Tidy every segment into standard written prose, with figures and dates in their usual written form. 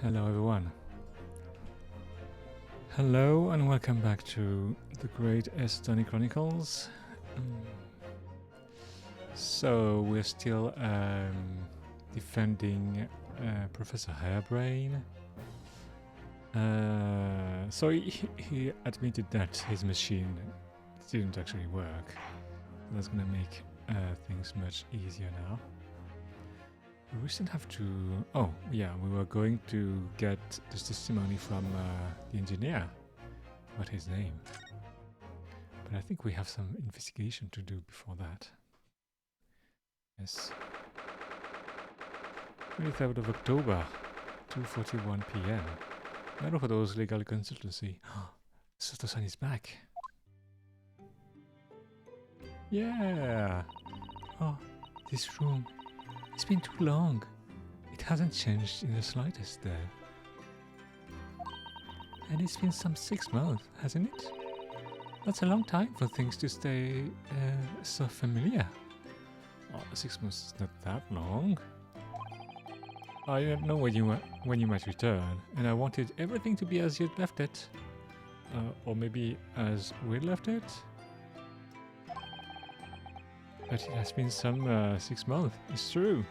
Hello everyone. Hello and welcome back to the Great Estonian Chronicles. So we're still defending Professor Hairbrain. So he admitted that his machine didn't actually work. That's gonna make things much easier now. We still have to... Oh, yeah, we were going to get the testimony from the engineer about his name. But I think we have some investigation to do before that. Yes. 23rd of October, 2:41 p.m. Naruhodo's legal consultancy. Sato-san is back. Yeah! Oh, this room. It's been too long. It hasn't changed in the slightest there. And it's been some 6 months, hasn't it? That's a long time for things to stay so familiar. Oh, 6 months is not that long. I didn't know when you might return, and I wanted everything to be as you'd left it. Or maybe as we'd left it. But it has been some 6 months, it's true.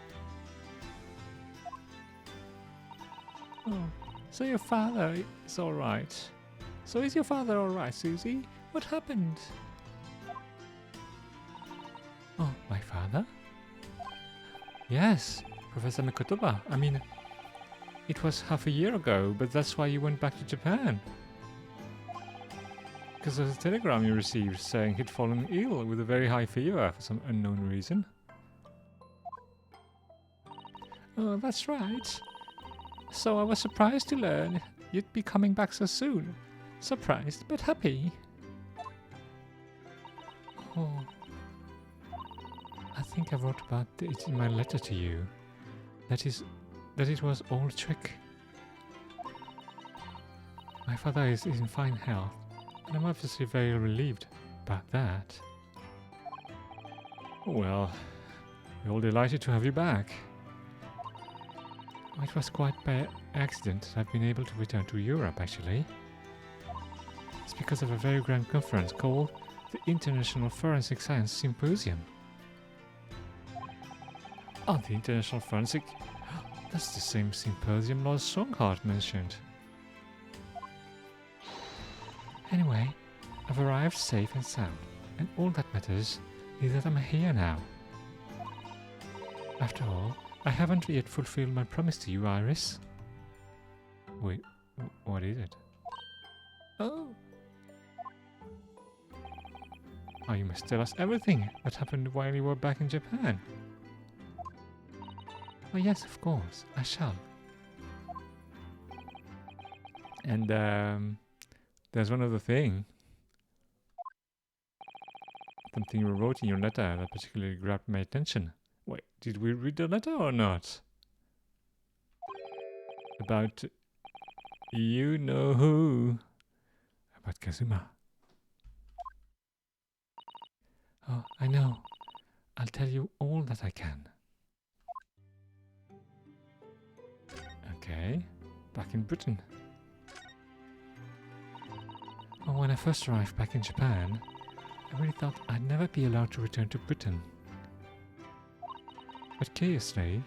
Oh, so your father is alright. So is your father alright, Susie? What happened? Oh, my father? Yes, Professor Mikotoba. I mean, it was half a year ago, but that's why you went back to Japan. Because of the telegram you received saying he'd fallen ill with a very high fever for some unknown reason. Oh, that's right. So I was surprised to learn you'd be coming back so soon. Surprised, but happy. Oh, I think I wrote about it in my letter to you. That it was all a trick. My father is in fine health. And I'm obviously very relieved about that. Well, we're all delighted to have you back. It was quite by accident that I've been able to return to Europe, actually. It's because of a very grand conference called the International Forensic Science Symposium. Oh, the International Forensic... That's the same symposium Lord Songhart mentioned. Anyway, I've arrived safe and sound, and all that matters is that I'm here now. After all, I haven't yet fulfilled my promise to you, Iris. Wait, what is it? Oh! Oh, you must tell us everything that happened while you were back in Japan. Oh yes, of course, I shall. And, there's one other thing. Something you wrote in your letter that particularly grabbed my attention. Wait, did we read the letter or not? About... you know who? About Kazuma. Oh, I know. I'll tell you all that I can. Okay, back in Britain. Well, when I first arrived back in Japan, I really thought I'd never be allowed to return to Britain. But curiously,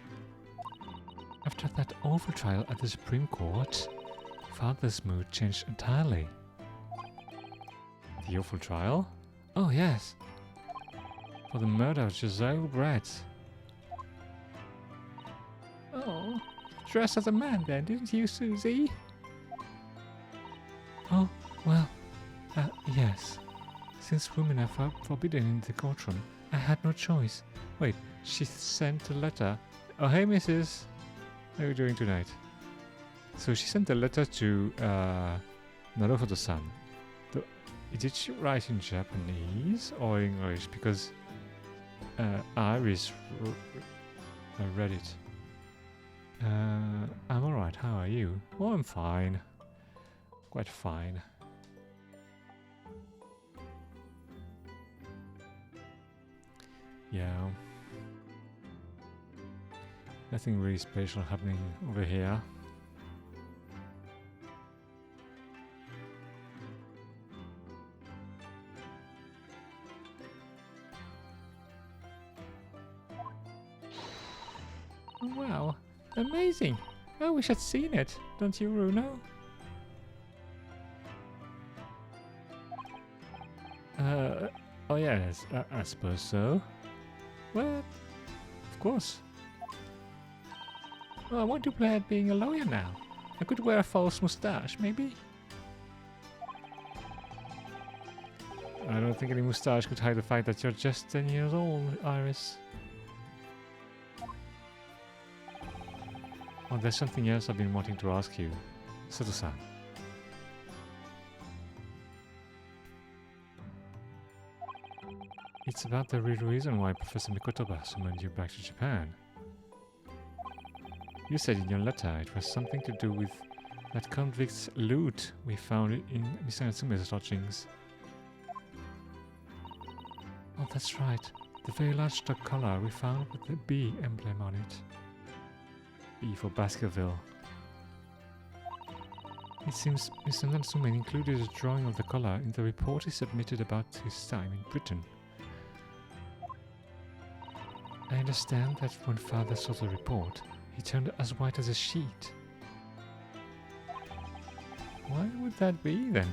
after that awful trial at the Supreme Court, Father's mood changed entirely. The awful trial? Oh yes, for the murder of Josiah Brett. Oh, dressed as a man then, didn't you, Susie? Oh, well... yes. Since women are forbidden in the courtroom, I had no choice. Wait, she sent a letter. Oh, hey, missus. How are you doing tonight? So she sent a letter to Naruhodo-san. Did she write in Japanese or English? Because Iris read it. I'm alright, how are you? Oh, I'm fine. Quite fine. Yeah. Nothing really special happening over here. Wow, amazing! I wish I'd seen it, don't you, Bruno? Oh yes, I suppose so. Well, of course. Well, I want to play at being a lawyer now. I could wear a false moustache, maybe? I don't think any moustache could hide the fact that you're just 10 years old, Iris. Oh, there's something else I've been wanting to ask you. Sato-san. It's about the real reason why Professor Mikotoba summoned you back to Japan. You said in your letter it was something to do with that convict's loot we found in Mr. Natsume's lodgings. Oh, that's right. The very large stock collar we found with the B emblem on it. B for Baskerville. It seems Mr. Natsume included a drawing of the collar in the report he submitted about his time in Britain. I understand that when Father saw the report, he turned as white as a sheet. Why would that be, then?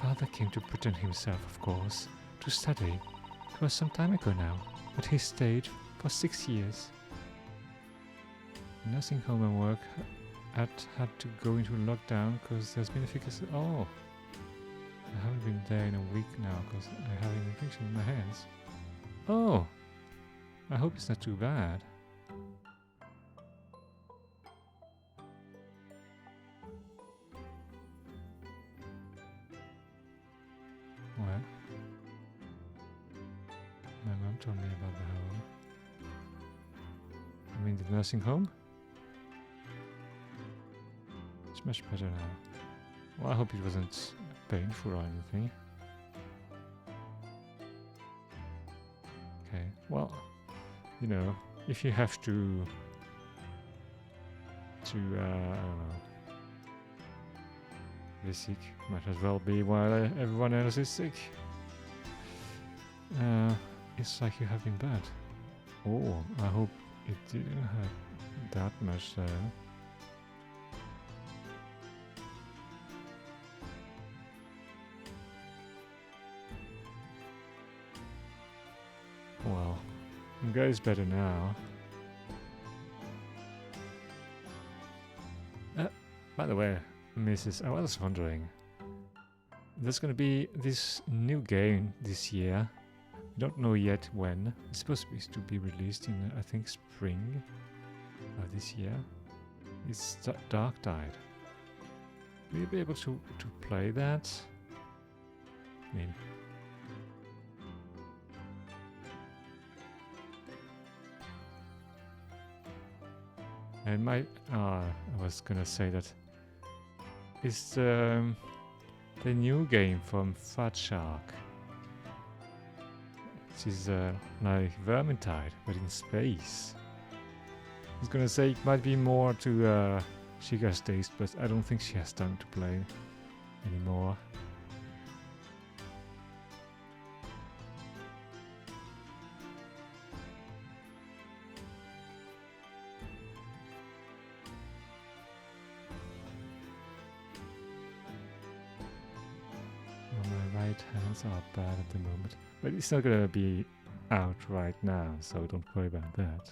Father came to Britain himself, of course, to study. It was some time ago now, but he stayed for 6 years. Nursing home and work had to go into lockdown because there's been a infection. Oh! I haven't been there in a week now because I have an infection in my hands. Oh! I hope it's not too bad. Well, my mom told me about the home. I mean the nursing home? It's much better now. Well, I hope it wasn't painful or anything. Okay, well, you know, if you have to I don't know, be sick, might as well be while everyone else is sick. It's like you have been bad. Oh, I hope it didn't hurt that much there. Well, I'm guys better now. By the way, Mrs. I was wondering, there's gonna be this new game this year. We don't know yet when. It's supposed to be released in, I think, spring of this year. It's Dark Tide. Will you be able to play that? I mean, and I was gonna say that it's the new game from Fat Shark. It is like Vermintide, but in space. I was gonna say it might be more to Shiga's taste, but I don't think she has time to play anymore. My right hands are bad at the moment, but it's not gonna be out right now, so don't worry about that.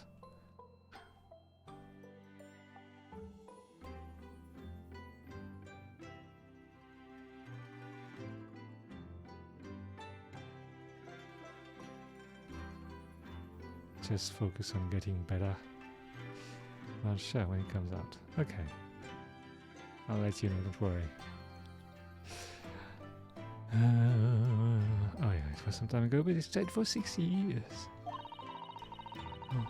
Just focus on getting better. I'll share when it comes out. Okay. I'll let you know, don't worry. Oh yeah, it was some time ago, but it stayed for 6 years. Oh,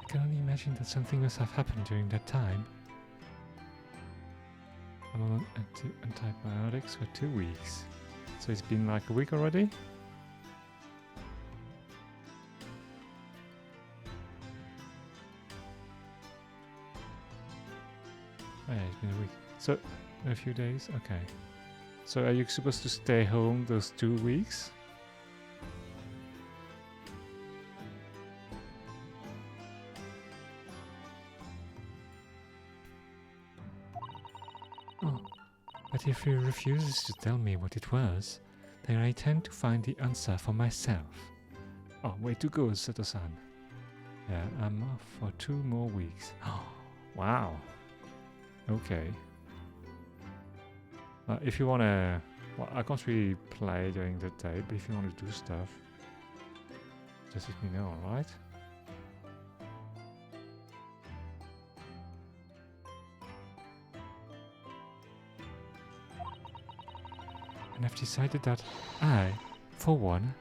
I can only imagine that something must have happened during that time. I'm on antibiotics for 2 weeks. So it's been like a week already? Oh yeah, it's been a week. So, a few days? Okay. So are you supposed to stay home those 2 weeks? if he refuses to tell me what it was, then I intend to find the answer for myself. Oh, way to go, Sato-san. Yeah, I'm off for 2 more weeks. Oh, wow. Okay. If you wanna... Well, I can't really play during the day, but if you want to do stuff, just let me know, alright? And I've decided that I, for one,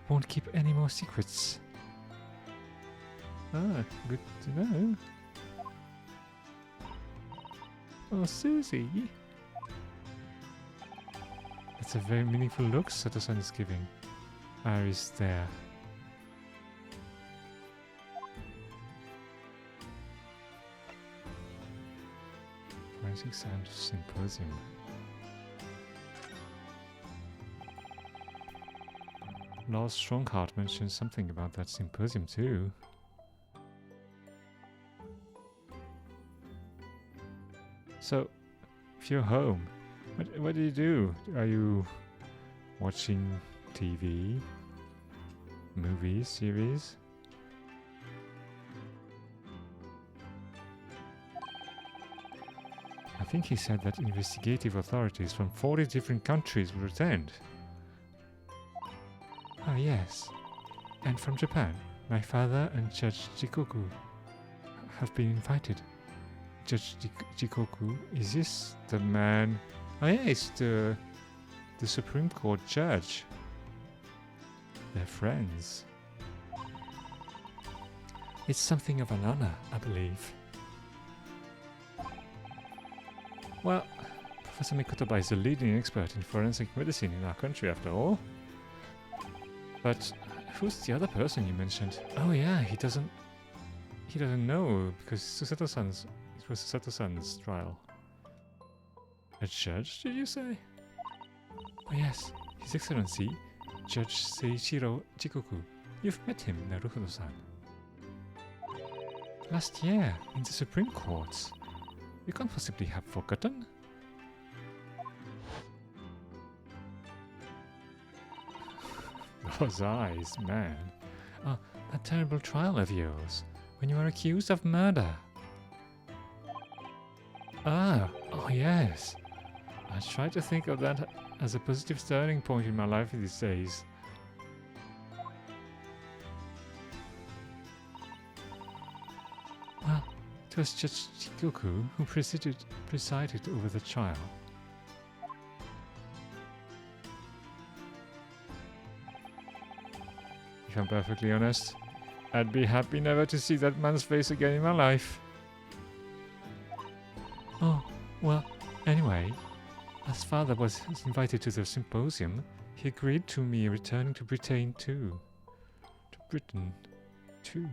won't keep any more secrets. Ah, good to know. Oh, Susie. That's a very meaningful look Sato-san is giving. Iris there. Forensic Sound Symposium. Lord Strongheart mentioned something about that symposium too. So, if you're home, what do you do? Are you watching TV? Movies? Series? I think he said that investigative authorities from 40 different countries will attend. Ah, yes. And from Japan, my father and Judge Jikoku have been invited. Judge Jikoku, is this the man? Oh yeah, it's the Supreme Court judge. They're friends. It's something of an honor, I believe. Well, Professor Mikotoba is a leading expert in forensic medicine in our country after all. But who's the other person you mentioned? Oh yeah, he doesn't know because it was Sato-san's trial. A judge, did you say? Oh yes, His Excellency, Judge Seiichiro Jikoku. You've met him, Naruhodo-san. Last year, in the Supreme Court. You can't possibly have forgotten. Those eyes, man. Oh, that terrible trial of yours, when you were accused of murder. Ah, oh yes. I try to think of that as a positive turning point in my life these days. Well, it was Judge Jikoku who presided over the trial. If I'm perfectly honest, I'd be happy never to see that man's face again in my life. Oh, well, anyway, as father was invited to the symposium, he agreed to me returning to Britain too. To Britain too.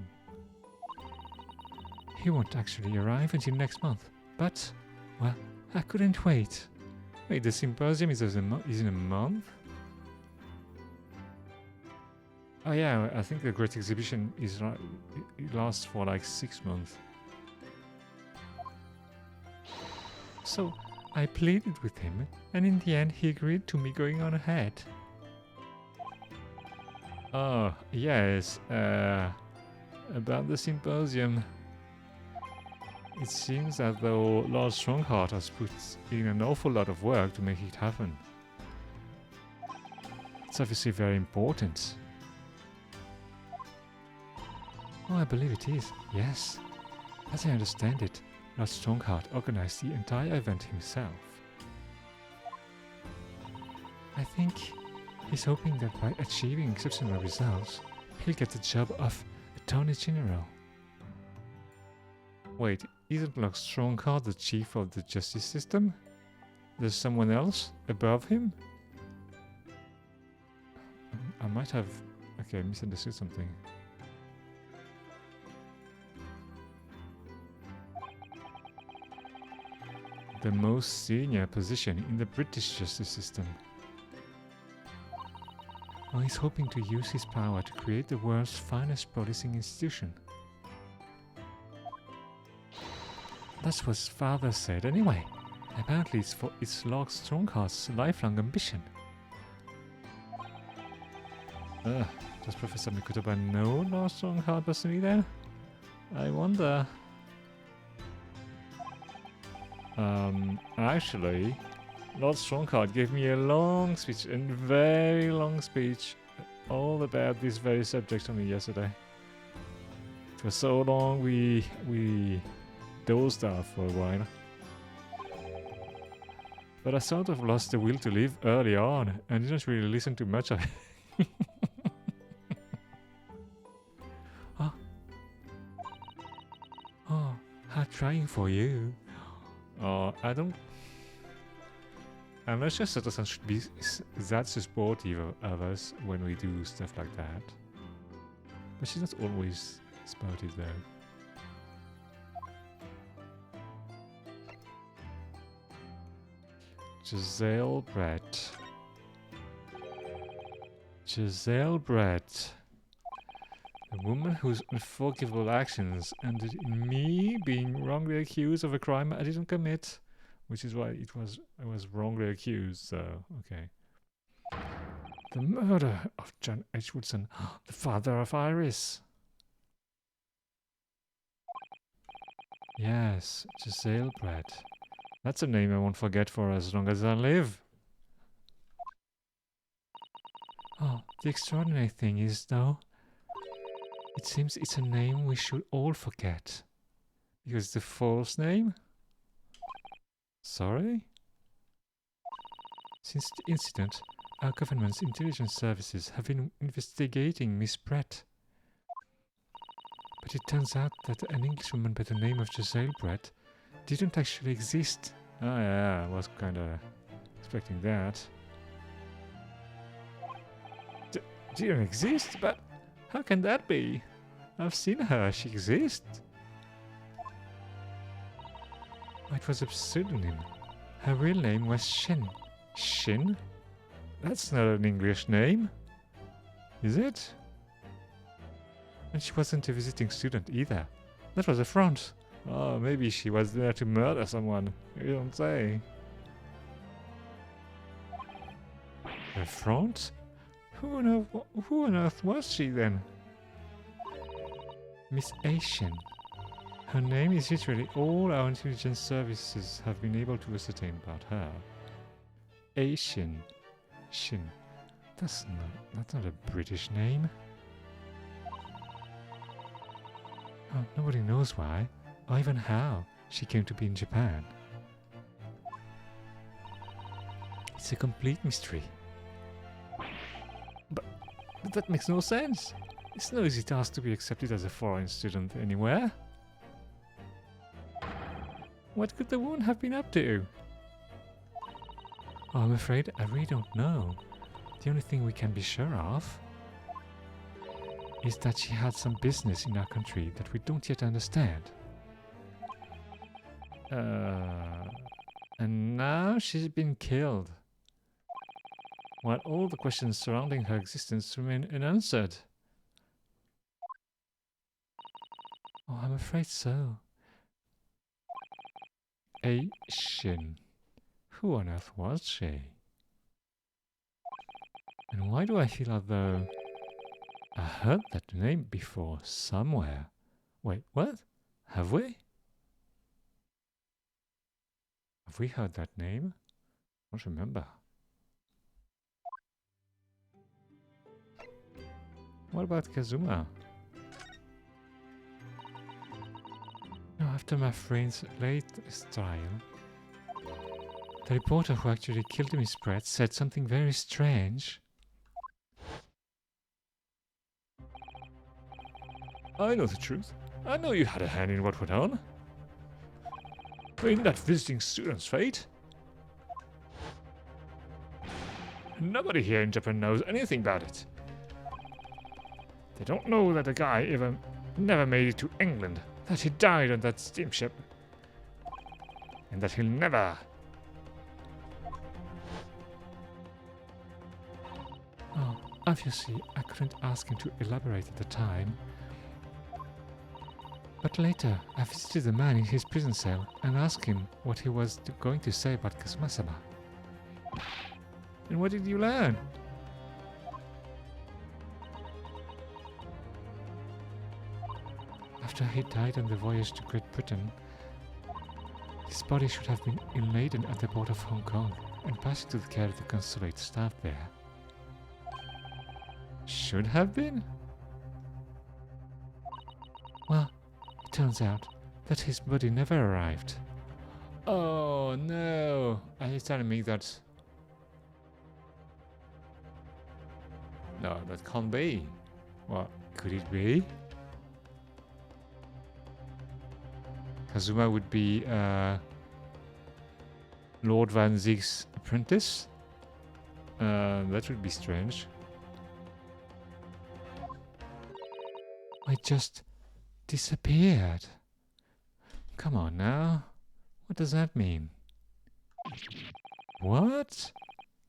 He won't actually arrive until next month, but, well, I couldn't wait. Wait, the symposium is in a month? Oh yeah, I think the Great Exhibition it lasts for like 6 months. So, I pleaded with him, and in the end he agreed to me going on ahead. Oh, yes, about the symposium. It seems as though Lord Strongheart has put in an awful lot of work to make it happen. It's obviously very important. Oh, I believe it is, yes. As I understand it, Lord Strongheart organized the entire event himself. I think he's hoping that by achieving exceptional results, he'll get the job of Attorney General. Wait, isn't Lord Strongheart the chief of the justice system? There's someone else above him? I might have... Okay, misunderstood something. The most senior position in the British justice system. Well, he's hoping to use his power to create the world's finest policing institution. That's what his father said anyway. Apparently it's Lord Strongheart's lifelong ambition. Does Professor Mikutoba know Lord Strongheart personally then? I wonder. Actually, Lord Strongheart gave me a long speech, a very long speech, all about this very subject only yesterday. For so long we dozed off for a while. But I sort of lost the will to live early on and didn't really listen to much of it. Oh, I'm trying for you. Oh, I'm not sure Sato-san should be that supportive of us when we do stuff like that. But she's not always supportive though. Giselle Brett. Giselle Brett. A woman whose unforgivable actions ended in me being wrongly accused of a crime I didn't commit. Which is why I was wrongly accused, so okay. The murder of John H. Woodson, the father of Iris. Yes, Giselle Brett. That's a name I won't forget for as long as I live. Oh, the extraordinary thing is, though, it seems it's a name we should all forget. Because it's a false name? Sorry? Since the incident, our government's intelligence services have been investigating Miss Brett. But it turns out that an Englishwoman by the name of Giselle Brett didn't actually exist. Oh yeah, I was kinda expecting that. Didn't exist? But how can that be? I've seen her, she exists. Oh, it was a pseudonym. Her real name was Shin. Shin? That's not an English name. Is it? And she wasn't a visiting student either. That was a front. Oh, maybe she was there to murder someone. You don't say. A front? Who on earth was she then? Miss Asian. Her name is literally all our intelligence services have been able to ascertain about her. Asian. Shin. That's not a British name. Oh, nobody knows why, or even how, she came to be in Japan. It's a complete mystery. But that makes no sense. It's no easy task to be accepted as a foreign student anywhere. What could the woman have been up to? Oh, I'm afraid I really don't know. The only thing we can be sure of is that she had some business in our country that we don't yet understand. And now she's been killed, while all the questions surrounding her existence remain unanswered. Oh, I'm afraid so. Shin. Who on earth was she? And why do I feel as though I heard that name before somewhere? Wait, what? Have we? Have we heard that name? I don't remember. What about Kazuma? No, after my friend's latest trial, the reporter who actually killed Miss Brett said something very strange. I know the truth. I know you had a hand in what went on. In that visiting student's fate. Nobody here in Japan knows anything about it. They don't know that the guy never made it to England, that he died on that steamship, and that he'll never... Oh, obviously I couldn't ask him to elaborate at the time. But later, I visited the man in his prison cell and asked him what he was going to say about Kazuma-sama. And what did you learn? After he died on the voyage to Great Britain, his body should have been inladen at the port of Hong Kong and passed to the care of the consulate staff there. Should have been? Well, it turns out that his body never arrived. Oh no! Are you telling me that... No, that can't be. What could it be? Kazuma would be Lord Van Zieg's apprentice? That would be strange. I just disappeared. Come on now. What does that mean? What?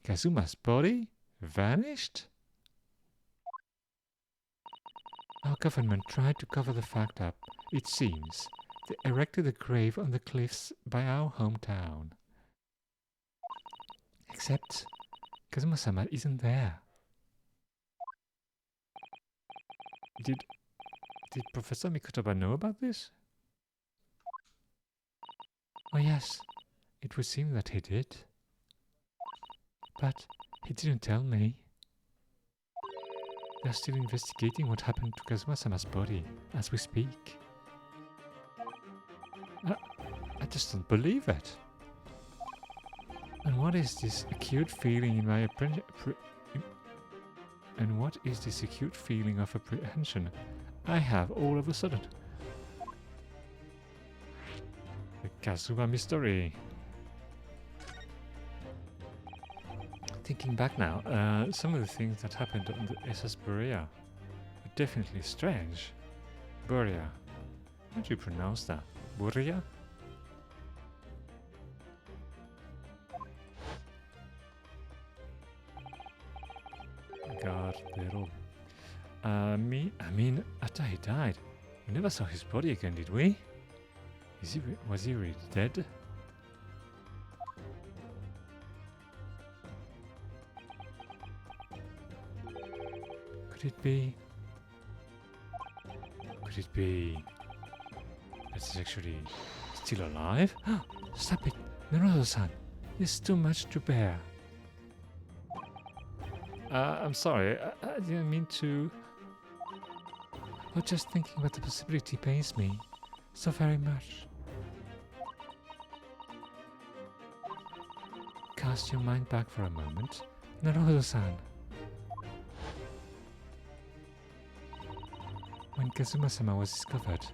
Kazuma's body vanished? Our government tried to cover the fact up, it seems. They erected a grave on the cliffs by our hometown. Except Kazuma-sama isn't there. Did Professor Mikotoba know about this? Oh yes, it would seem that he did. But he didn't tell me. They're still investigating what happened to Kazuma-sama's body as we speak. I just don't believe it. And what is this acute feeling in my and what is this acute feeling of apprehension I have all of a sudden? The Kazuma mystery. Thinking back now, some of the things that happened on the SS Berea are definitely strange. Berea. How do you pronounce that? Berea? Guardero. I mean, after he died, we never saw his body again, did we? Was he really dead? Could it be that he's actually still alive? Stop it, Naruto-san. This is too much to bear. I'm sorry, I didn't mean to... But just thinking about the possibility pains me so very much. Cast your mind back for a moment. Naruto-san. When Kazuma-sama was discovered,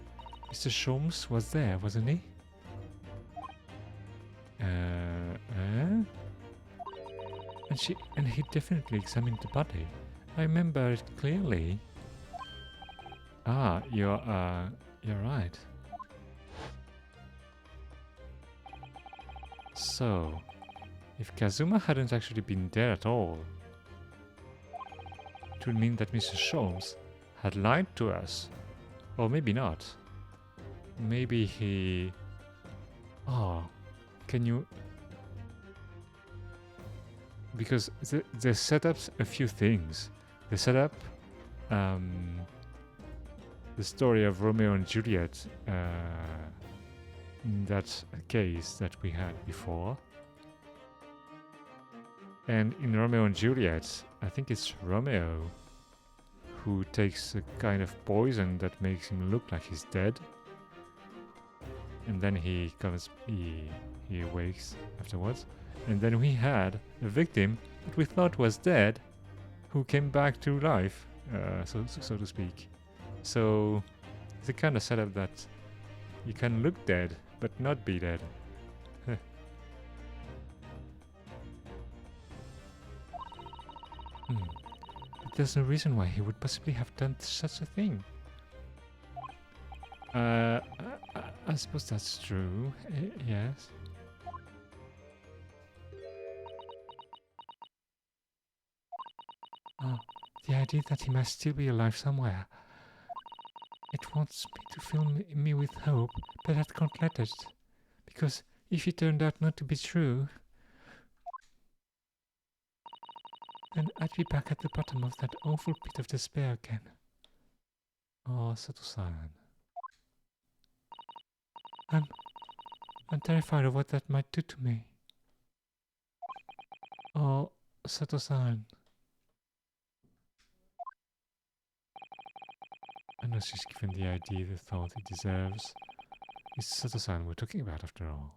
Mr. Sholmes was there, wasn't he? And he definitely examined the body. I remember it clearly. Ah, you're right. So, if Kazuma hadn't actually been there at all, it would mean that Mr. Sholmes had lied to us. Or maybe not. Maybe he... Oh, can you... Because they set up a few things. They set up the story of Romeo and Juliet in that case that we had before. And in Romeo and Juliet, I think it's Romeo who takes a kind of poison that makes him look like he's dead. And then he awakes afterwards. And then we had a victim that we thought was dead, who came back to life, so to speak. So it's a kind of setup that you can look dead, but not be dead. But there's no reason why he would possibly have done such a thing. I suppose that's true, yes. Oh, the idea that he must still be alive somewhere. It wants me to fill me with hope, but I can't let it. Because if it turned out not to be true, then I'd be back at the bottom of that awful pit of despair again. Oh, Sato-san. I'm terrified of what that might do to me. Oh, Sato-san. I know she's given the idea the thought it deserves. It's Sato-san we're talking about after all.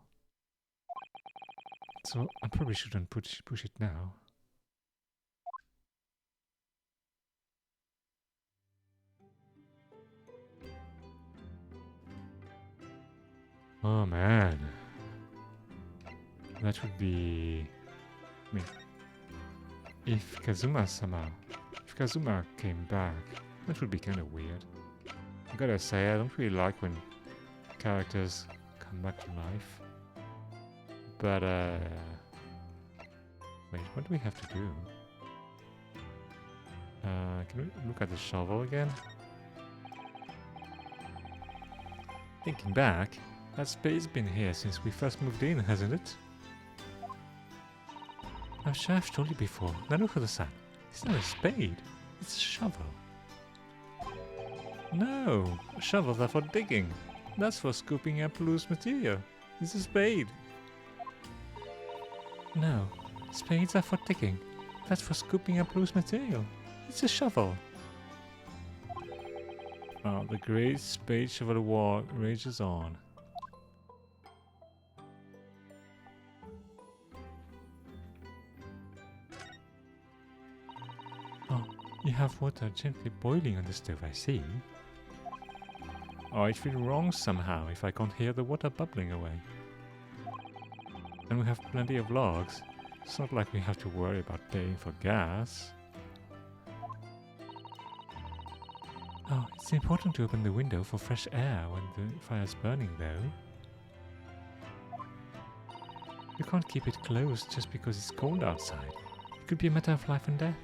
So I probably shouldn't push it now. Oh man. That would be... I mean, if Kazuma came back, that would be kind of weird. I gotta say, I don't really like when characters come back to life. But, wait, what do we have to do? Can we look at the shovel again? Thinking back, that spade's been here since we first moved in, hasn't it? I'm sure I've told you before. Naruhodo-san, it's not a spade, it's a shovel. No, shovels are for digging. That's for scooping up loose material. It's a spade. No, spades are for digging. That's for scooping up loose material. It's a shovel. Oh, the great spade shovel war rages on. Oh, you have water gently boiling on the stove, I see. Oh, it feels wrong somehow if I can't hear the water bubbling away. And we have plenty of logs. It's not like we have to worry about paying for gas. Oh, it's important to open the window for fresh air when the fire's burning, though. You can't keep it closed just because it's cold outside. It could be a matter of life and death.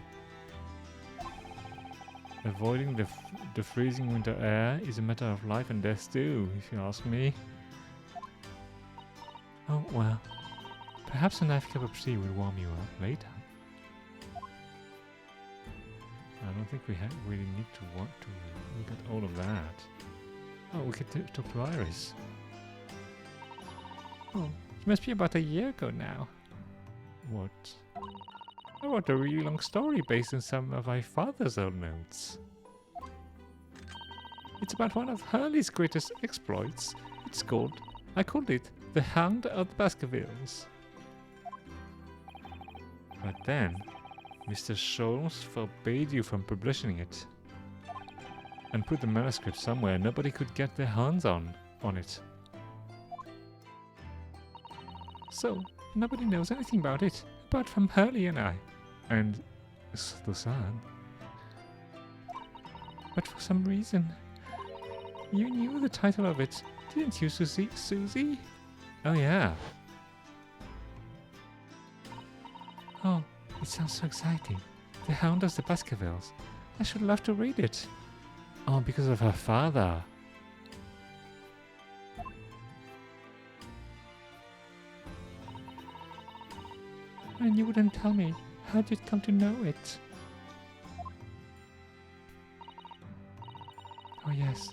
Avoiding the freezing winter air is a matter of life and death too, if you ask me. Oh, well. Perhaps a nice cup of tea will warm you up later. I don't think we really need to want to look at all of that. Oh, we could talk to Iris. Oh, it must be about a year ago now. What? I wrote a really long story based on some of my father's old notes. It's about one of Hurley's greatest exploits. I called it The Hound of the Baskervilles. But then, Mr. Scholz forbade you from publishing it. And put the manuscript somewhere nobody could get their hands on it. So, nobody knows anything about it, apart from Hurley and I. And Sato-san. But for some reason, you knew the title of it, didn't you, Susie? Oh yeah. Oh, it sounds so exciting. The Hound of the Baskervilles. I should love to read it. Oh, because of her father. And you wouldn't tell me. How did you come to know it? Oh yes,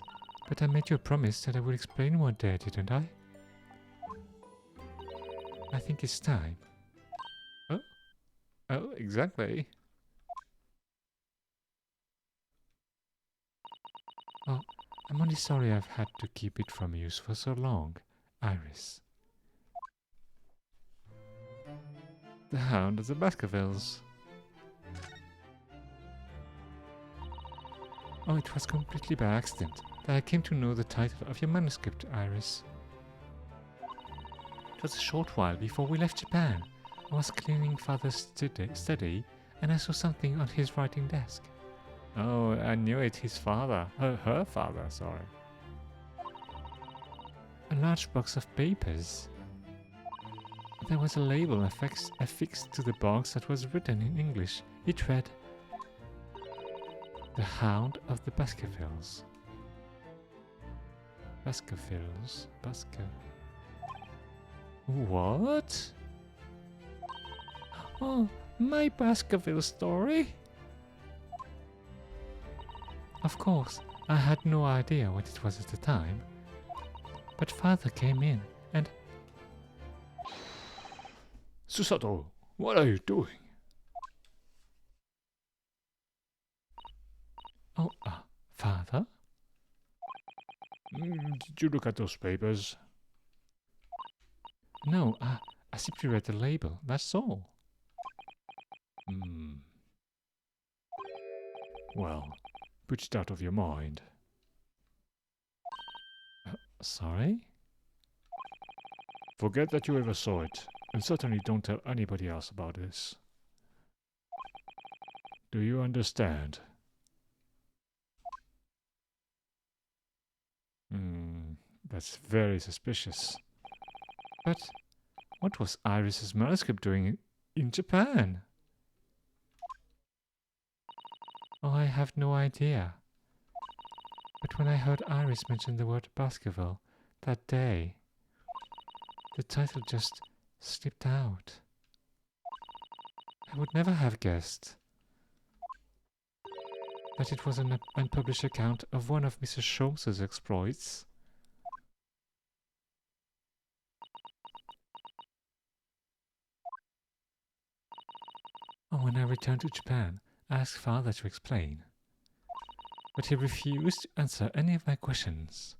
but I made you a promise that I would explain one day, didn't I? I think it's time. Oh, exactly. Oh, I'm only sorry I've had to keep it from you for so long, Iris. The Hound of the Baskervilles. Oh, it was completely by accident that I came to know the title of your manuscript, Iris. It was a short while before we left Japan. I was cleaning Father's study and I saw something on his writing desk. Oh, I knew it, his father. Her father, sorry. A large box of papers. There was a label affixed to the box that was written in English. It read, The Hound of the Baskervilles. Baskervilles. What? Oh, my Baskerville story? Of course, I had no idea what it was at the time. But father came in and... Susato, what are you doing? Oh, father? Did you look at those papers? No, I simply read the label, that's all. Well, put it out of your mind. Sorry? Forget that you ever saw it, and certainly don't tell anybody else about this. Do you understand? That's very suspicious. But what was Iris's manuscript doing in Japan? Oh, I have no idea. But when I heard Iris mention the word Baskerville that day, the title just slipped out. I would never have guessed that it was an unpublished account of one of Mr. Sholmes's exploits. Oh, when I returned to Japan, I asked father to explain. But he refused to answer any of my questions.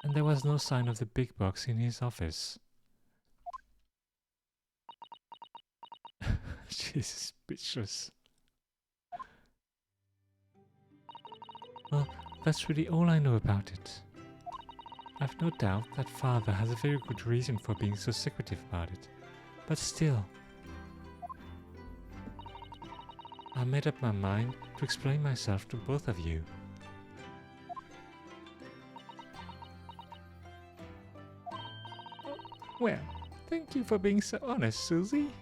And there was no sign of the big box in his office. She's suspicious. Well, that's really all I know about it. I've no doubt that father has a very good reason for being so secretive about it. But still, I made up my mind to explain myself to both of you. Well, thank you for being so honest, Susie.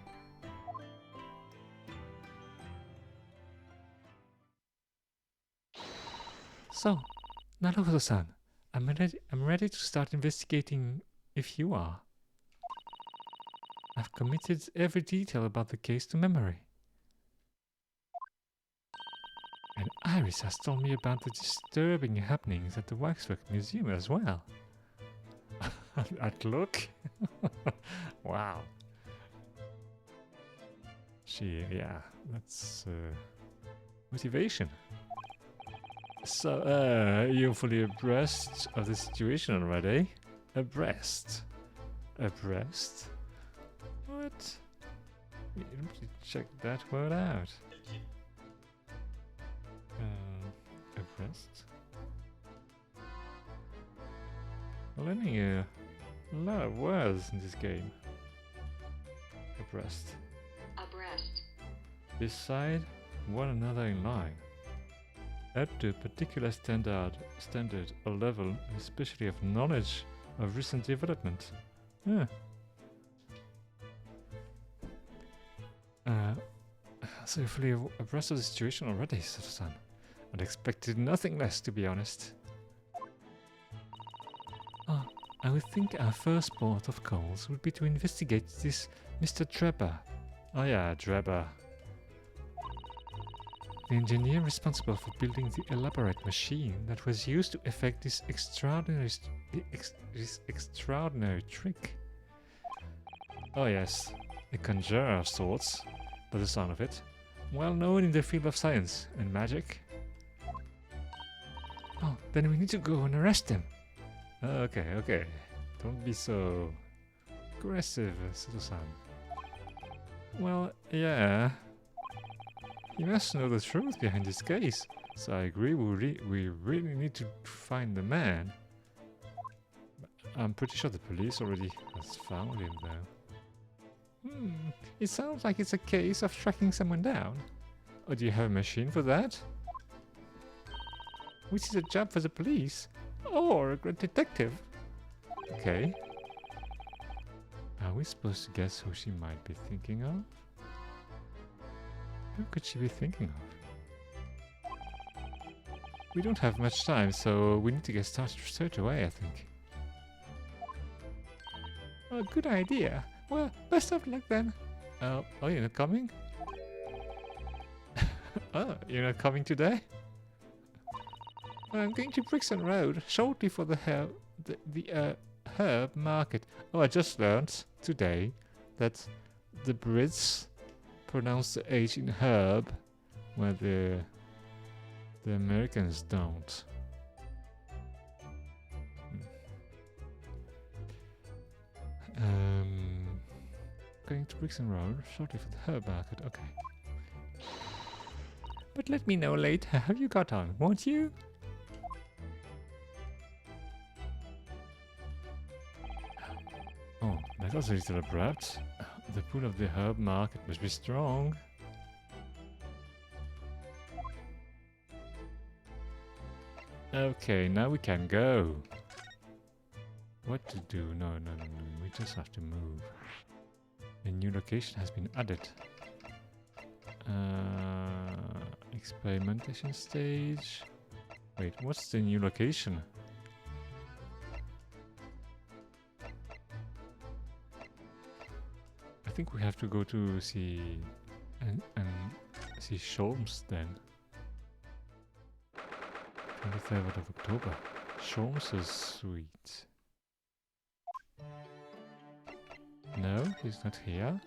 So, Naruto-san, I'm ready to start investigating if you are. I've committed every detail about the case to memory. And Iris has told me about the disturbing happenings at the Waxwork Museum as well. That look? Wow. Yeah, that's motivation. So, you're fully abreast of the situation already? Abreast? Abreast? What? Let me check that word out. Abreast? Learning a lot of words in this game. Abreast. Abreast. Beside one another in line. Up to a particular standard or level, especially of knowledge of recent development. Yeah. So you're fully abreast of the situation already, Sato-san. I'd expected nothing less, to be honest. I would think our first port of calls would be to investigate this Mr. Drebber. Oh yeah, Drebber. The engineer responsible for building the elaborate machine that was used to effect this extraordinary trick. Oh yes, a conjurer of sorts, by the sound of it. Well known in the field of science and magic. Oh, then we need to go and arrest him. Okay. Don't be so aggressive, Sato-san. Well, yeah. You must know the truth behind this case. So I agree, we really need to find the man. I'm pretty sure the police already has found him though. It sounds like it's a case of tracking someone down. Or do you have a machine for that? Which is a job for the police. Or a great detective. Okay. Are we supposed to guess who she might be thinking of? Who could she be thinking of? We don't have much time, so we need to get started straight away, I think. Oh, good idea. Well, best of luck then. Oh, you're not coming? Oh, you're not coming today? Well, I'm going to Brixton Road shortly for the herb market. Oh, I just learned today that the Brits pronounce the H in herb, where the Americans don't. Going to Brixton Road shortly for the herb market. Okay. But let me know later how you got on, won't you? Oh, that was a little abrupt. The pull of the herb market must be strong. Okay, now we can go. What to do? No. We just have to move. A new location has been added. Experimentation stage. Wait, what's the new location? I think we have to go to see and see Sholmes then. 23rd of October. Sholmes' suite. No, he's not here.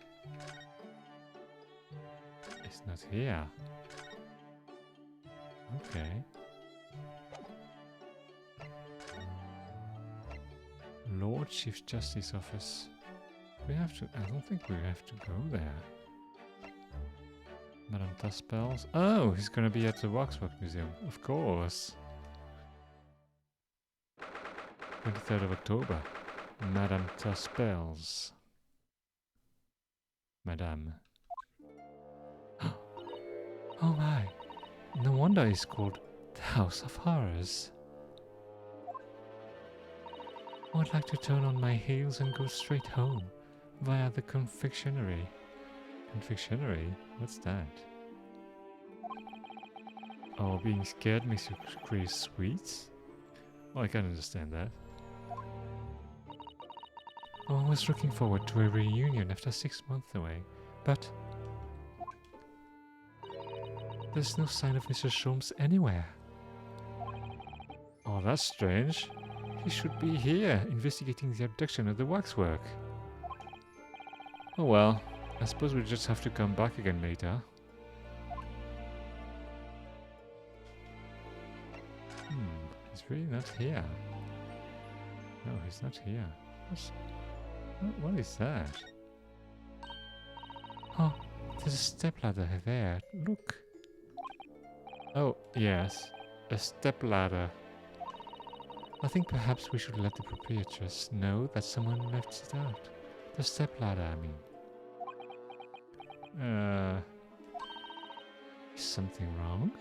He's not here. Okay. Lord Chief Justice Office. We have to... I don't think we have to go there. Madame Tuspels. Oh, he's gonna be at the Waxwork Museum. Of course. 23rd of October. Madame Tuspels. Madame. Oh my. No wonder it's called the House of Horrors. I would like to turn on my heels and go straight home via the confectionery. Confectionery? What's that? Oh, being scared makes you crave sweets? Oh, I can understand that. Oh, I was looking forward to a reunion after 6 months away, but there's no sign of Mr. Sholmes anywhere. Oh, that's strange. He should be here, investigating the abduction of the waxwork. Oh well, I suppose we'll just have to come back again later. He's really not here. No, he's not here. What is that? Oh, there's a stepladder there. Look. Oh, yes. A stepladder. I think perhaps we should let the proprietress know that someone left it out. The stepladder, I mean. Is something wrong?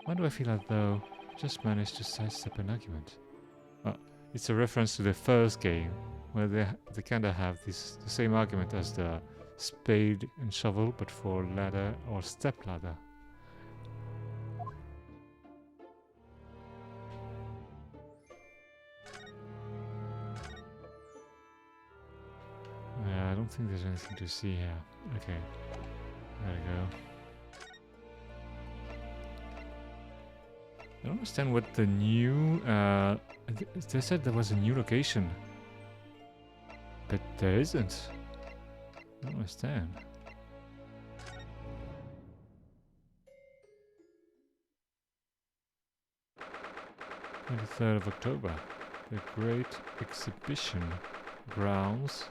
Why do I feel as though I just managed to sidestep an argument? It's a reference to the first game, where they kind of have the same argument as the spade and shovel, but for ladder or step ladder. Yeah, I don't think there's anything to see here. Okay, there we go. I don't understand what the new... they said there was a new location. But there isn't. I don't understand. The 23rd of October. The Great Exhibition Grounds.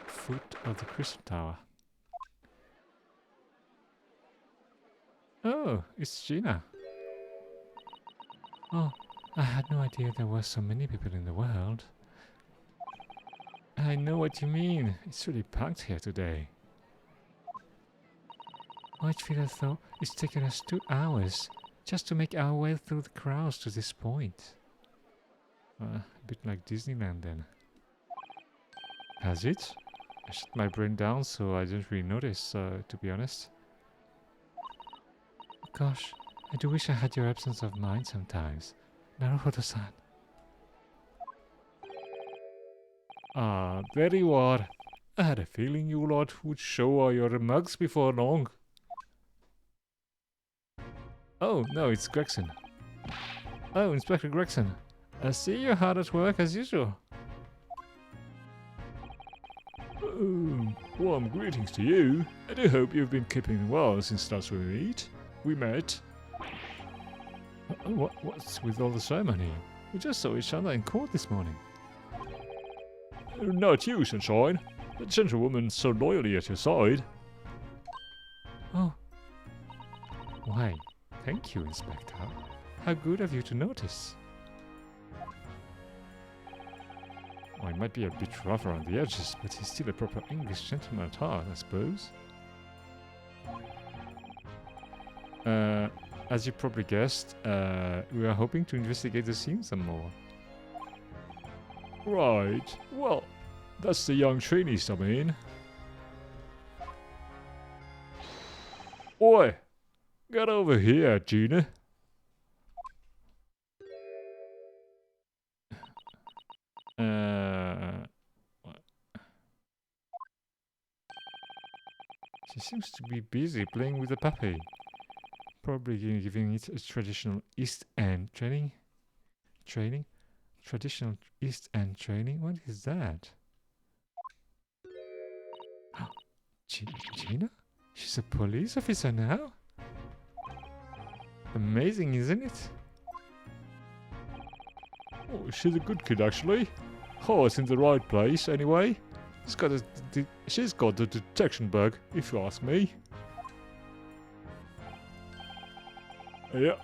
Foot of the Crystal Tower. Oh, it's Gina. Oh, I had no idea there were so many people in the world. I know what you mean. It's really packed here today. Oh, I feel as though it's taken us 2 hours just to make our way through the crowds to this point. A bit like Disneyland then. Has it? I shut my brain down so I didn't really notice, to be honest. Gosh, I do wish I had your absence of mind sometimes. Naruhodo-san. Ah, there you are. I had a feeling you lot would show your mugs before long. Oh, no, it's Gregson. Oh, Inspector Gregson. I see you're hard at work as usual. Warm greetings to you. I do hope you've been keeping well since last we met. What's with all the ceremony? We just saw each other in court this morning. Not you, Sunshine. The gentlewoman so loyally at your side. Oh. Why, thank you, Inspector. How good of you to notice. Well, he might be a bit rough around the edges, but he's still a proper English gentleman at heart, I suppose. As you probably guessed, we are hoping to investigate the scene some more. Right. Well, that's the young trainees, I mean. Oi! Get over here, Gina. She seems to be busy playing with the puppy. Probably giving it a traditional East End training. Traditional East End training? What is that? Gina? She's a police officer now? Amazing, isn't it? Oh, she's a good kid, actually. Oh, it's in the right place, anyway. She's got the detection bug, if you ask me. Yeah.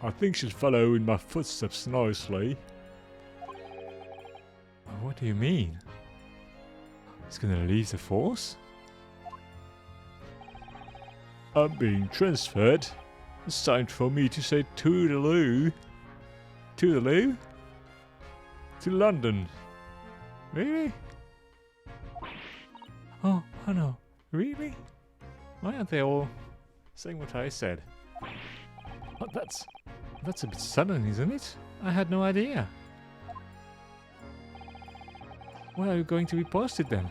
I think she'll follow in my footsteps nicely. What do you mean? He's gonna leave the force? I'm being transferred. It's time for me to say toodaloo. Toodaloo? To London. Really? Oh no. Really? Why aren't they all saying what I said? Oh, that's a bit sudden, isn't it? I had no idea. Where are you going to be posted then?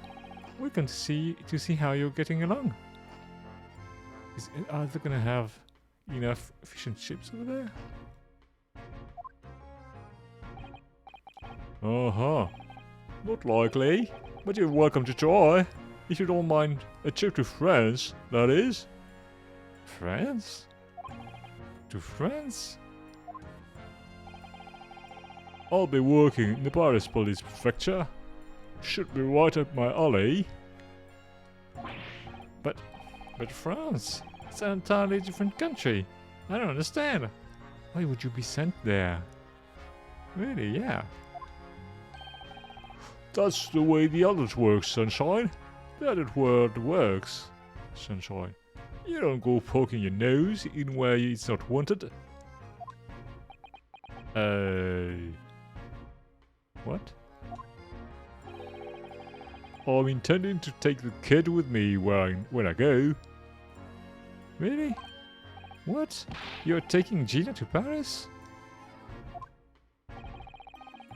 We're going to see how you're getting along. Are they going to have enough fish and chips over there? Uh-huh. Not likely, but you're welcome to try. If you don't mind a trip to France, that is. France? To France? I'll be working in the Paris Police Prefecture. Should be right up my alley. But France? It's an entirely different country. I don't understand. Why would you be sent there? Really, yeah. That's the way the adult works, Sunshine. The adult world works, Sunshine. You don't go poking your nose in where it's not wanted. What? I'm intending to take the kid with me when I go. Really? What? You're taking Gina to Paris?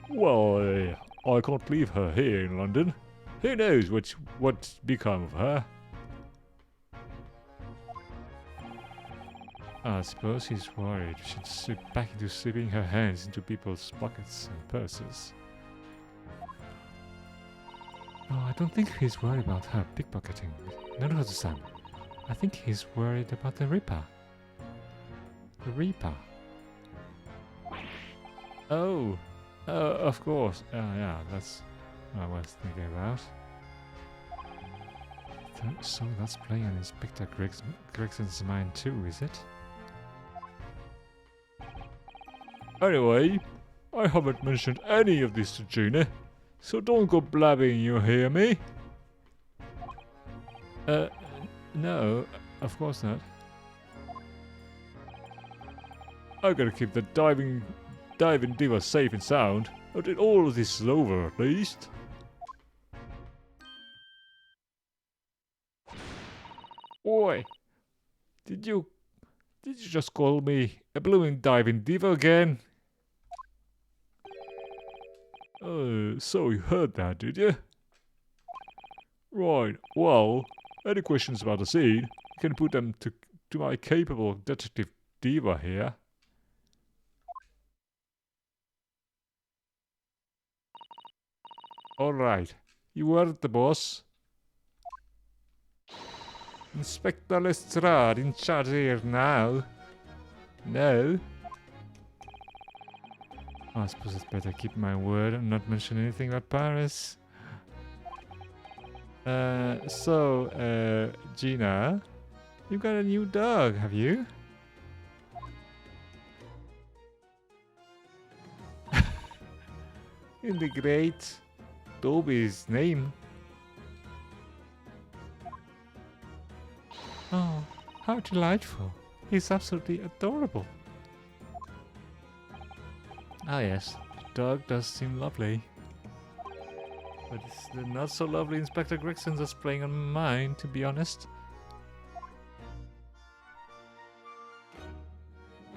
Well, I can't leave her here in London. Who knows what's become of her? I suppose he's worried she'd slip back into slipping her hands into people's pockets and purses. No, I don't think he's worried about her pickpocketing. Naruto-san. I think he's worried about the Reaper. The Reaper. Oh, of course. Yeah, that's what I was thinking about. So that's playing on Inspector Gregson's mind too, is it? Anyway, I haven't mentioned any of this to Gina, so don't go blabbing, you hear me? No, of course not. I gotta keep the diving diva safe and sound until all of this is over, at least. Oi! Did you Did you just call me a blooming diving diva again? So you heard that, did you? Right, well, any questions about the scene, you can put them to my capable detective diva here. Alright, you heard the boss. Inspector Lestrade in charge here now. No? I suppose it's better keep my word and not mention anything about Paris. Gina, you got a new dog, have you? In the great Dobby's name. Oh, how delightful. He's absolutely adorable. Ah yes, the dog does seem lovely. But it's the not so lovely Inspector Gregson that's playing on my mind, to be honest.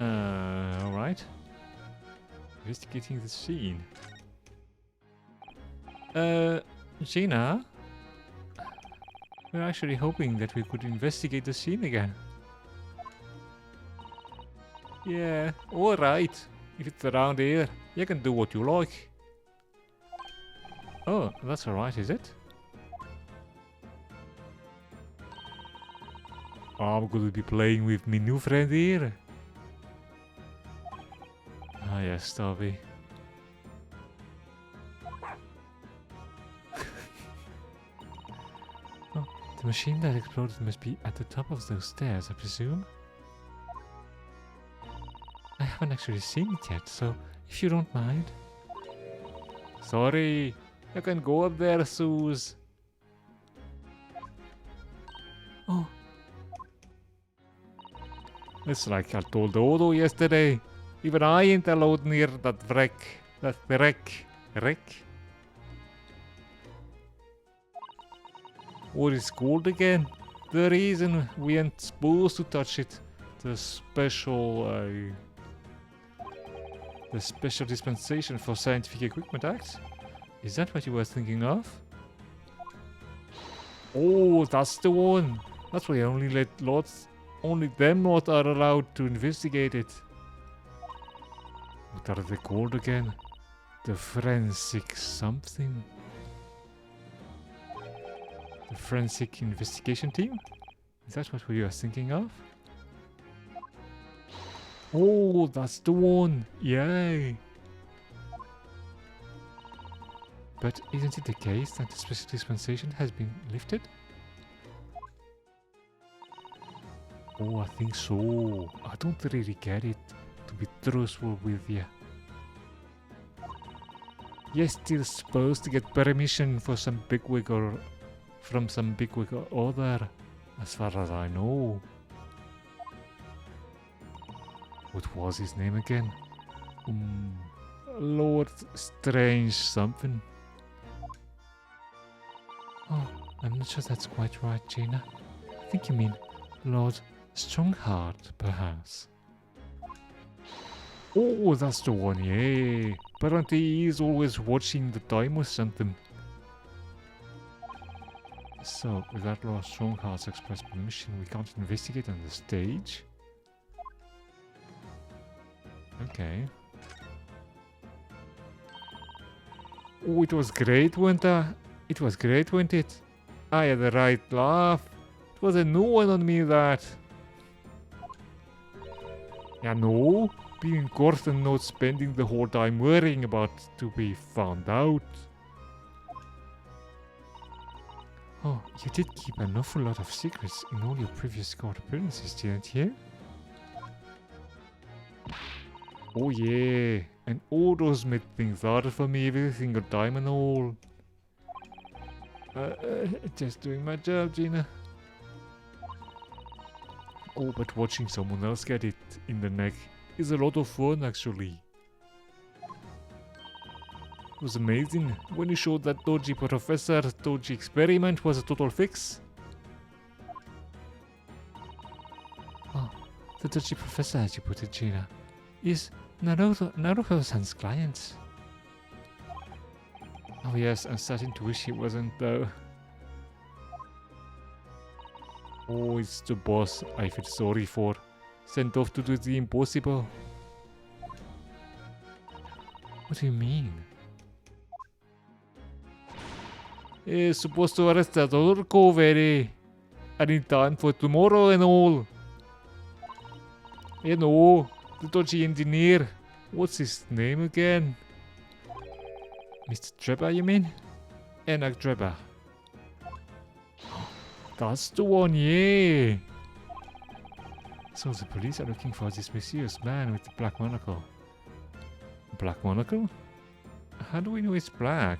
Alright. Investigating the scene. Gina? We're actually hoping that we could investigate the scene again. Yeah, alright. If it's around here, you can do what you like. Oh, that's alright, is it? I'm gonna be playing with my new friend here. Ah yes, Dobby. Oh, the machine that exploded must be at the top of those stairs, I presume? I haven't actually seen it yet, so if you don't mind. Sorry, you can go up there, Suze. Oh. It's like I told Odo yesterday. Even I ain't allowed near that wreck. That wreck. Wreck? What is called again? The reason we ain't supposed to touch it. The special dispensation for scientific equipment act? Is that what you were thinking of? Oh, that's the one. That's why only them lot are allowed to investigate it. What are they called again? The forensic something? The forensic investigation team? Is that what you are thinking of? Oh, that's the one. Yay. But isn't it the case that the special dispensation has been lifted? Oh, I think so. I don't really get it, to be truthful with you. You're still supposed to get permission for some bigwig or from some bigwig or other, as far as I know. What was his name again? Lord Strange something. Oh, I'm not sure that's quite right, Gina. I think you mean Lord Strongheart, perhaps. Oh, that's the one, yeah. Apparently he's always watching the time or something. So, without Lord Strongheart's express permission, we can't investigate on the stage? Okay. Oh, it was great, it was great, wasn't it? I had the right laugh. It was a new one on me, that. Yeah, no. Being caught and not spending the whole time worrying about to be found out. Oh, you did keep an awful lot of secrets in all your previous court appearances, didn't you? Oh yeah, and all those made things harder for me every single time and all. Just doing my job, Gina. Oh, but watching someone else get it in the neck is a lot of fun, actually. It was amazing when you showed that dodgy professor dodgy experiment was a total fix. Oh, The dodgy professor, as you put it, Gina, is Naruto-san's client. Oh yes, I'm starting to wish he wasn't, though. Oh, it's the boss I feel sorry for. Sent off to do the impossible. What do you mean? He's supposed to arrest that other cove any time for tomorrow and all. You know, the dodgy engineer. What's his name again? Mr. Treba, you mean? Enoch Treba. That's the one, yeah. So the police are looking for this mysterious man with the black monocle. Black monocle? How do we know it's black?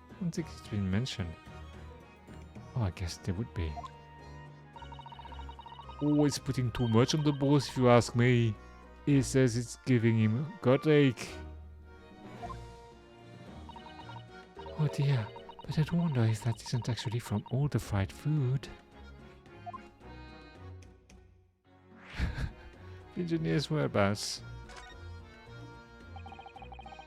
I don't think it's been mentioned. Oh, I guess there would be. Oh, it's putting too much on the boss if you ask me. He says it's giving him godlike. Oh dear, but I do wonder if that isn't actually from all the fried food. Engineer's whereabouts.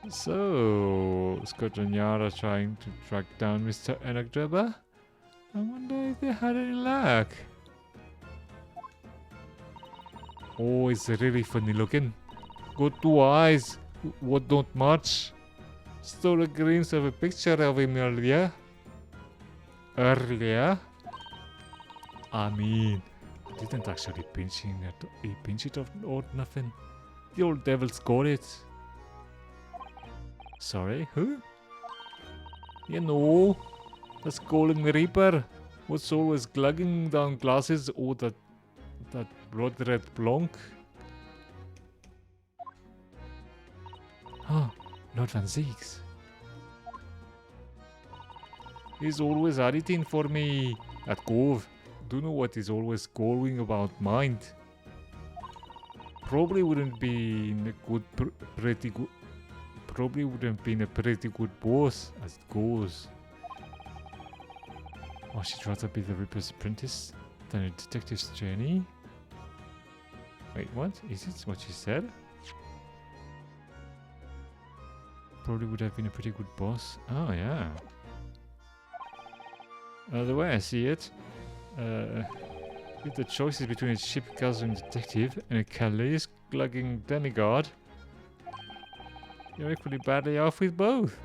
So, Scott and Yara trying to track down Mr. Enagdreba? I wonder if they had any luck. Oh, it's really funny looking. Got 2 eyes. What don't match? Stole a glimpse of a picture of him earlier. I mean, didn't actually pinch it or nothing. The old devil's got it. Sorry, who? You know, that's Golden Reaper. What's always glugging down glasses or that blood red Blanc. Oh, Lord Van Zeeks. He's always editing for me at Cove. Don't know what he's always going about mind. Probably wouldn't be Probably wouldn't been a pretty good boss as it goes. Or she'd rather be the Reaper's apprentice than a detective's journey. Wait, what? Is it what she said? Probably would have been a pretty good boss. Oh, yeah. The way I see it, with the choices between a ship-guzzling detective and a Calais-glugging demigod, you're equally badly off with both.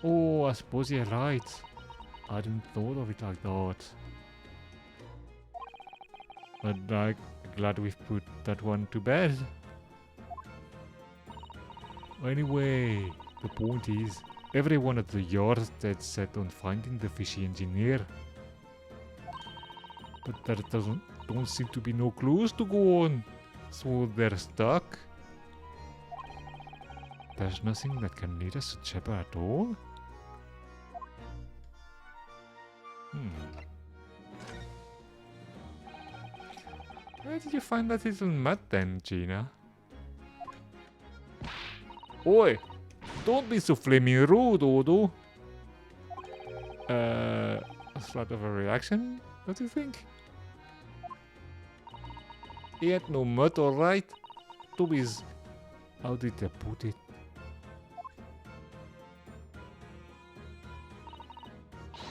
Oh, I suppose you're right. I hadn't thought of it like that. But I'm glad we've put that one to bed. Anyway, the point is, everyone at the yard is dead set on finding the fishy engineer. But there don't seem to be no clues to go on. So they're stuck. There's nothing that can lead us to Cheba at all? Where did you find that little mud then, Gina? Oi! Don't be so flaming rude, Odo! A slight of a reaction, what do you think? He had no mud, alright? Toby's... How did I put it?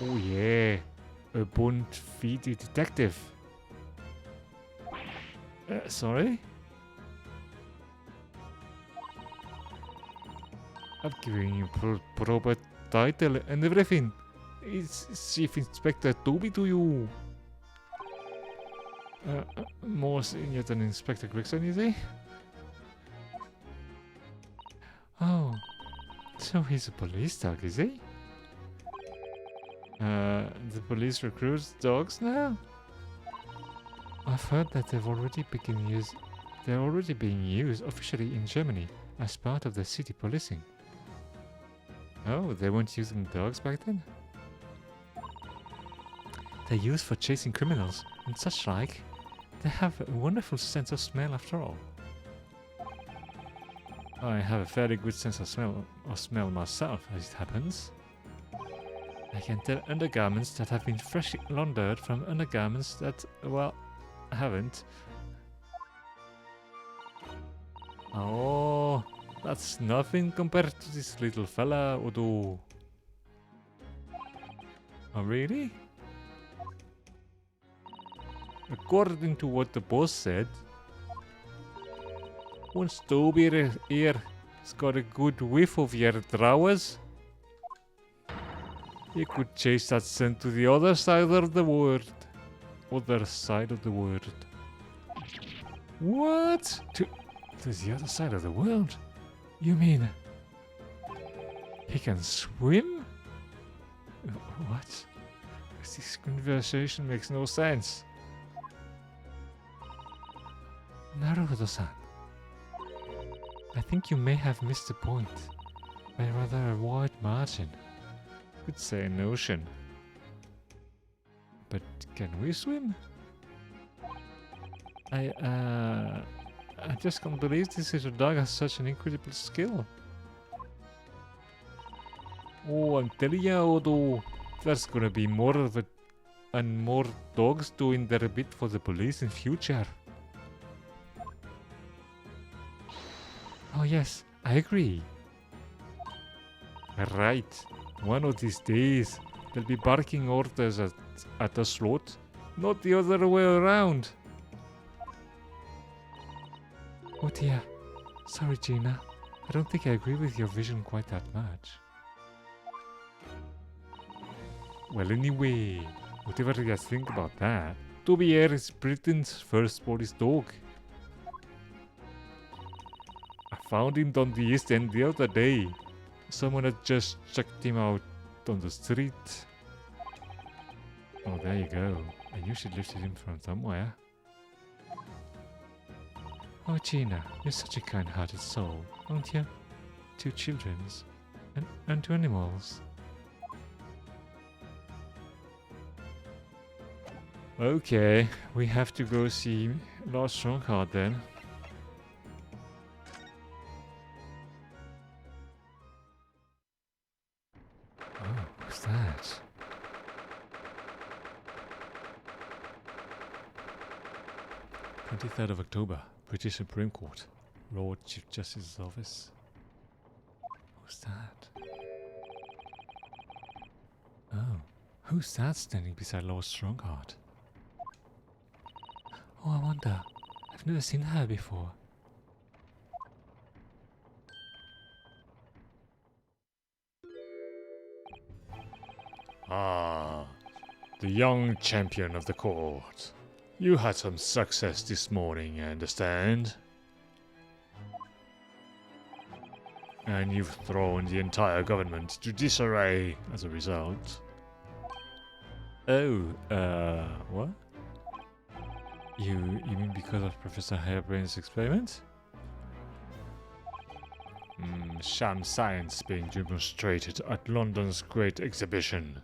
Oh yeah, a bone-feedy detective. Sorry? I've given you proper title and everything. It's Chief Inspector Toby to you. More senior than Inspector Gregson, is he? Oh, so he's a police dog, is he? The police recruits dogs now? I've heard that they're already being used officially in Germany as part of the city policing. Oh, they weren't using dogs back then? They're used for chasing criminals and such like. They have a wonderful sense of smell after all. I have a fairly good sense of smell myself, as it happens. I can tell undergarments that have been freshly laundered from undergarments that, well, haven't. Oh, that's nothing compared to this little fella, although. Oh, really? According to what the boss said, once Toby here has got a good whiff of your drawers, he could chase that scent to the other side of the world. Other side of the world. What? To the other side of the world? You mean he can swim? What? This conversation makes no sense. Naruto-san, I think you may have missed the point by rather a wide margin. Could say an ocean. But can we swim? I just can't believe this little dog has such an incredible skill. Oh, I'm telling you, although there's gonna be more of it and more dogs doing their bit for the police in future. Oh yes, I agree. Right. One of these days, they'll be barking orders at the slot, not the other way around. Oh dear. Sorry, Gina. I don't think I agree with your vision quite that much. Well, anyway, whatever you guys think about that, Toby Air is Britain's first police dog. I found him on the East End the other day. Someone had just checked him out on the street. Oh, there you go. I knew she'd lifted him from somewhere. Oh, Gina, you're such a kind-hearted soul, aren't you? 2 children's. And 2 animals. Okay, we have to go see Lord Strongheart then. Oh, what's that? "23rd of October, British Supreme Court. Lord Chief Justice's office." Who's that? Oh, who's that standing beside Lord Strongheart? Oh, I wonder. I've never seen her before. Ah, the young champion of the court. You had some success this morning, I understand. And you've thrown the entire government to disarray as a result. Oh, what? You mean because of Professor Harebrain's experiment? Sham science being demonstrated at London's great exhibition.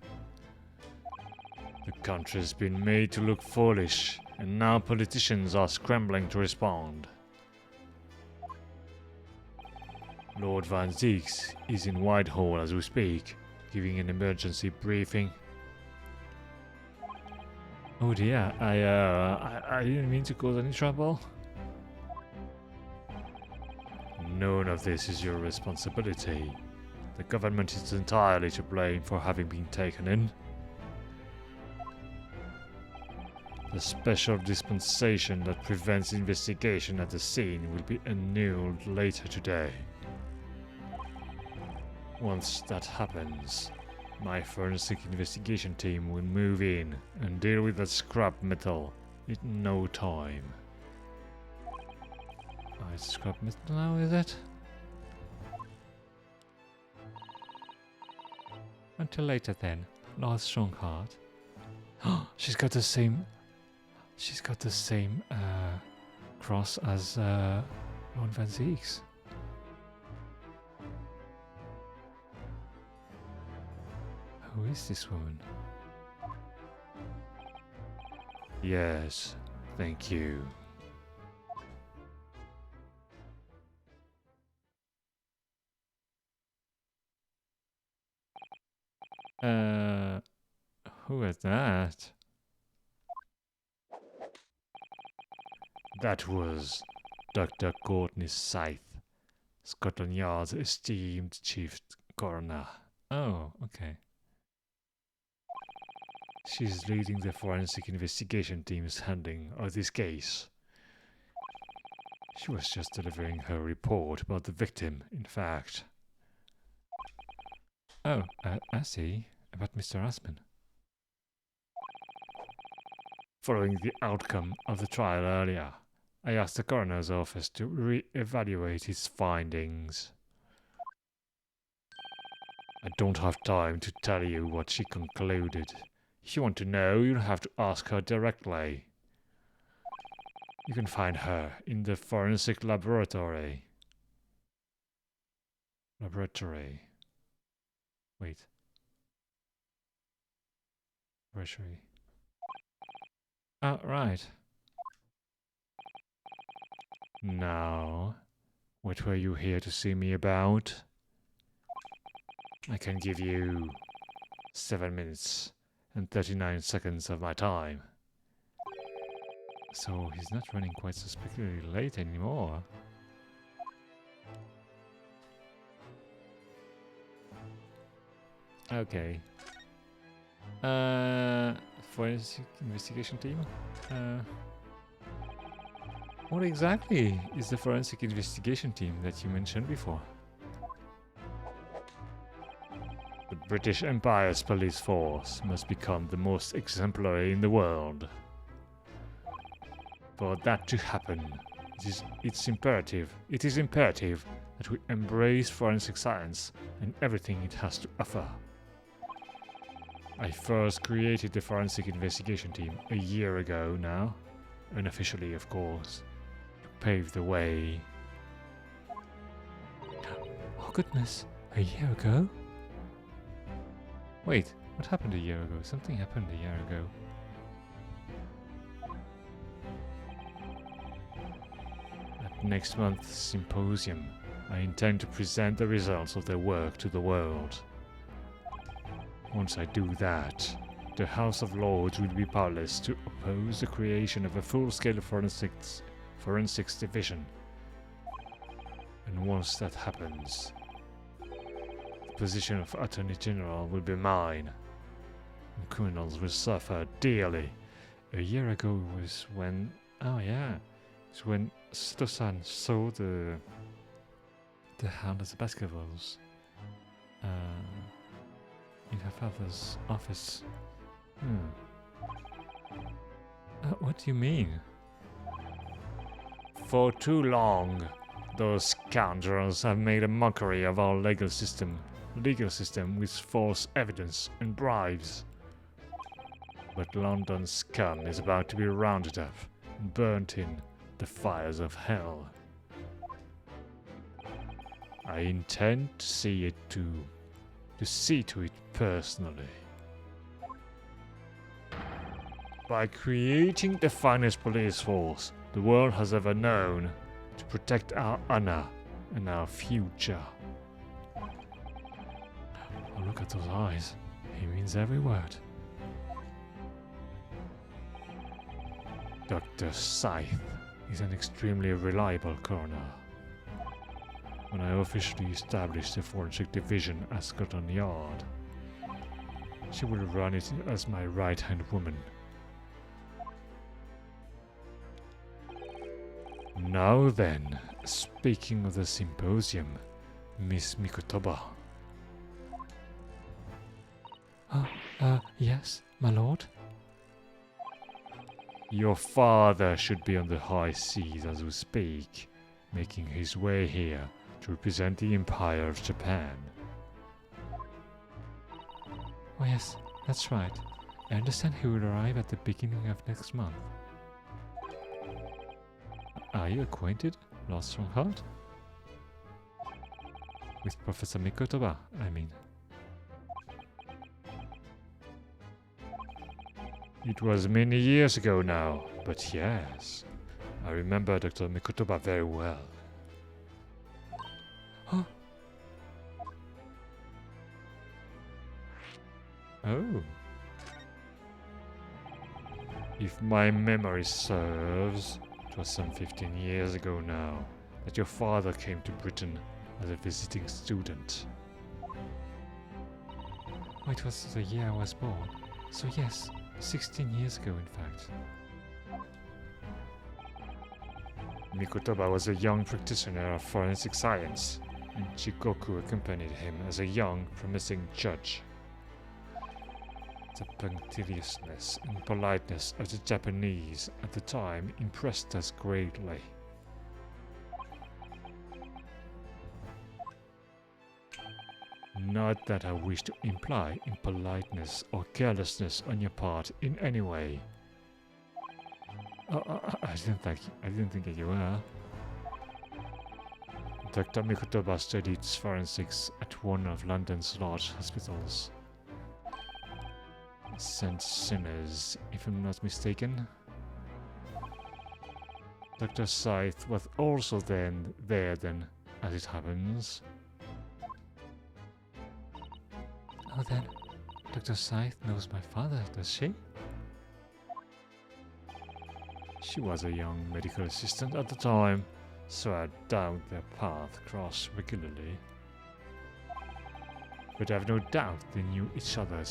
The country's been made to look foolish, and now politicians are scrambling to respond. Lord Van Zieks is in Whitehall as we speak, giving an emergency briefing. Oh dear, I didn't mean to cause any trouble. None of this is your responsibility. The government is entirely to blame for having been taken in. The special dispensation that prevents investigation at the scene will be annulled later today. Once that happens, my forensic investigation team will move in and deal with that scrap metal in no time. Oh, it's scrap metal now, is it? Until later then, Lord Strongheart. Oh, she's got the same cross as Lord Van Zieks. Who is this woman? Yes, thank you. that? That was Dr. Courtney Scythe, Scotland Yard's esteemed chief coroner. Oh, okay. She's leading the forensic investigation team's handling of this case. She was just delivering her report about the victim, in fact. Oh, I see. About Mr. Asman. Following the outcome of the trial earlier, I asked the coroner's office to re-evaluate its findings. I don't have time to tell you what she concluded. If you want to know, you'll have to ask her directly. You can find her in the forensic laboratory. Wait. Laboratory. Oh, right. Now, what were you here to see me about? I can give you 7 minutes and 39 seconds of my time. So he's not running quite so spectacularly late anymore. Okay. Forensic investigation team? What exactly is the forensic investigation team that you mentioned before? The British Empire's police force must become the most exemplary in the world. For that to happen, it is imperative that we embrace forensic science and everything it has to offer. I first created the forensic investigation team a year ago now, unofficially of course, to pave the way. Oh goodness, a year ago? Wait, what happened a year ago? Something happened a year ago. At next month's symposium, I intend to present the results of their work to the world. Once I do that, the House of Lords will be powerless to oppose the creation of a full-scale forensics division. And once that happens, the position of Attorney General will be mine, and criminals will suffer dearly. A year ago was when... Oh yeah, it's when Sato-san saw the hand of the basketballs in her father's office. What do you mean? For too long, those scoundrels have made a mockery of our legal system with false evidence and bribes. But London's scum is about to be rounded up and burnt in the fires of hell. I intend to see to it personally. By creating the finest police force the world has ever known to protect our honor and our future. Oh, look at those eyes. He means every word. Dr. Scythe is an extremely reliable coroner. When I officially establish the forensic division at Scotland Yard, she will run it as my right-hand woman. Now then, speaking of the symposium, Miss Mikotoba. Yes, my lord? Your father should be on the high seas as we speak, making his way here to represent the Empire of Japan. Oh yes, that's right. I understand he will arrive at the beginning of next month. Are you acquainted, Lord Strongheart? With Professor Mikotoba, I mean. It was many years ago now, but yes, I remember Dr. Mikotoba very well. Oh. If my memory serves, it was some 15 years ago now that your father came to Britain as a visiting student. Oh, it was the year I was born. So yes, 16 years ago in fact. Mikotoba was a young practitioner of forensic science, and Chikoku accompanied him as a young, promising judge. The punctiliousness and politeness of the Japanese at the time impressed us greatly. Not that I wish to imply impoliteness or carelessness on your part in any way. I didn't think that you were. Dr. Mikotoba studied forensics at one of London's large hospitals. St. Sinners, if I'm not mistaken. Dr. Scythe was also there then, as it happens. Oh then, Dr. Scythe knows my father, does she? She was a young medical assistant at the time, so I doubt their paths crossed regularly. But I've no doubt they knew each other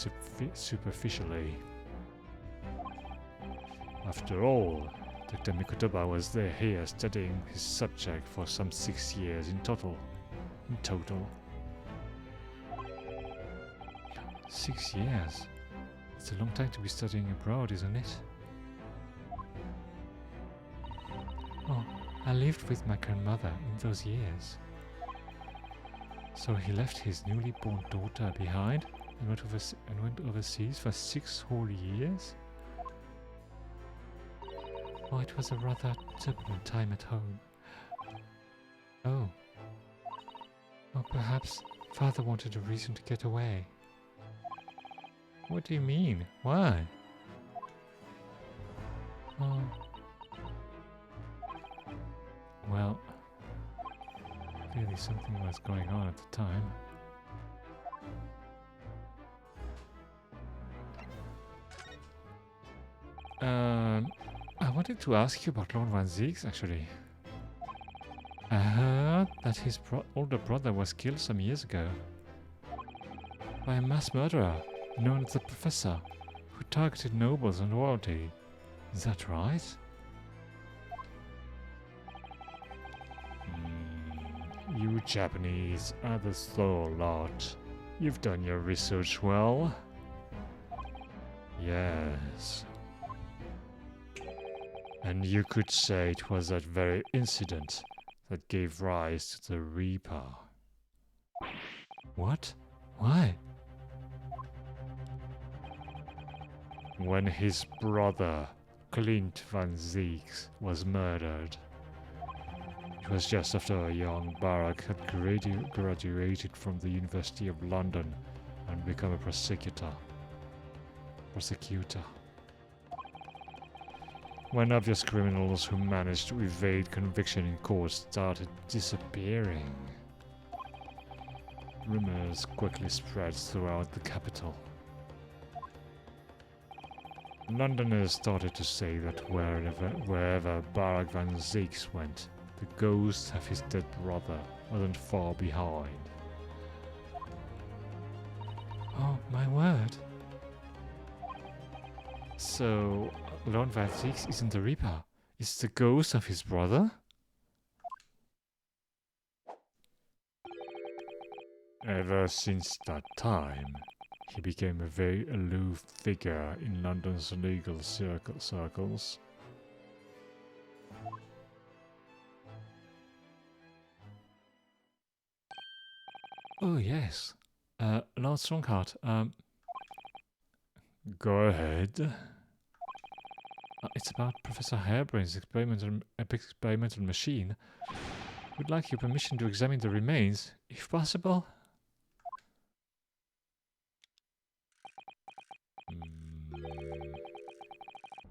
superficially. After all, Dr. Mikotoba was there here studying his subject for some 6 years in total. 6 years? It's a long time to be studying abroad, isn't it? Oh, I lived with my grandmother in those years. So he left his newly born daughter behind and went overseas for 6 whole years? Oh, it was a rather turbulent time at home. Oh. Oh, perhaps father wanted a reason to get away. What do you mean? Why? Oh. Well, clearly something was going on at the time. I wanted to ask you about Lord Van Zieks, actually. I heard that his older brother was killed some years ago by a mass murderer known as the Professor, who targeted nobles and royalty. Is that right? You Japanese are the slow lot. You've done your research well. Yes. And you could say it was that very incident that gave rise to the Reaper. What? Why? When his brother, Clint Van Zieks, was murdered. It was just after a young Barak had graduated from the University of London and become a prosecutor. When obvious criminals who managed to evade conviction in court started disappearing, rumors quickly spread throughout the capital. Londoners started to say that wherever Barak Van Zieks went, the ghost of his dead brother wasn't far behind. Oh, my word. So, Lord Van Zieks isn't the Reaper, it's the ghost of his brother? Ever since that time, he became a very aloof figure in London's legal circles. Oh, yes. Lord Strongheart, Go ahead. it's about Professor Harebrain's experimental machine. Would like your permission to examine the remains, if possible.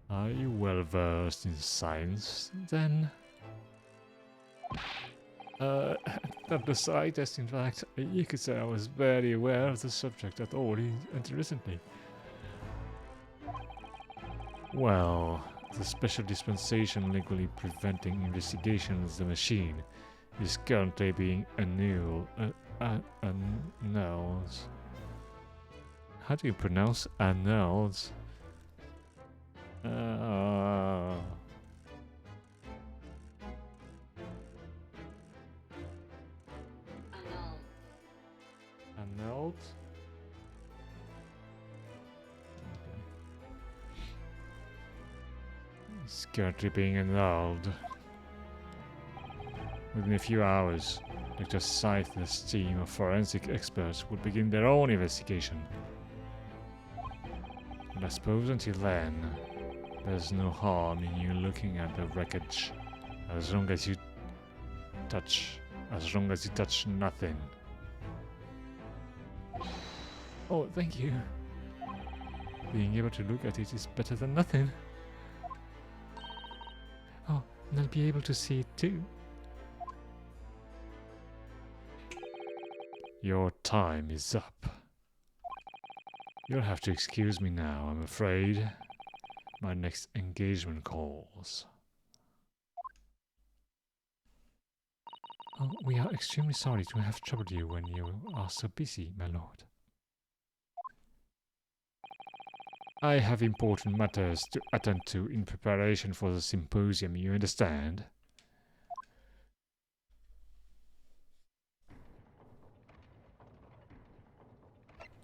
Are you well versed in science, then? Not the slightest, in fact. You could say I was barely aware of the subject at all until recently. Well, the special dispensation legally preventing investigations of the machine is currently being annulled. How do you pronounce annulled? Uh, Annulled? It's currently being annulled. Within a few hours, Dr. Scythe's team of forensic experts will begin their own investigation. And I suppose until then, there's no harm in you looking at the wreckage as long as you touch nothing. Oh, thank you. Being able to look at it is better than nothing. Oh, and I'll be able to see it too. Your time is up. You'll have to excuse me now, I'm afraid. My next engagement calls. Oh, we are extremely sorry to have troubled you when you are so busy, my lord. I have important matters to attend to in preparation for the symposium, you understand?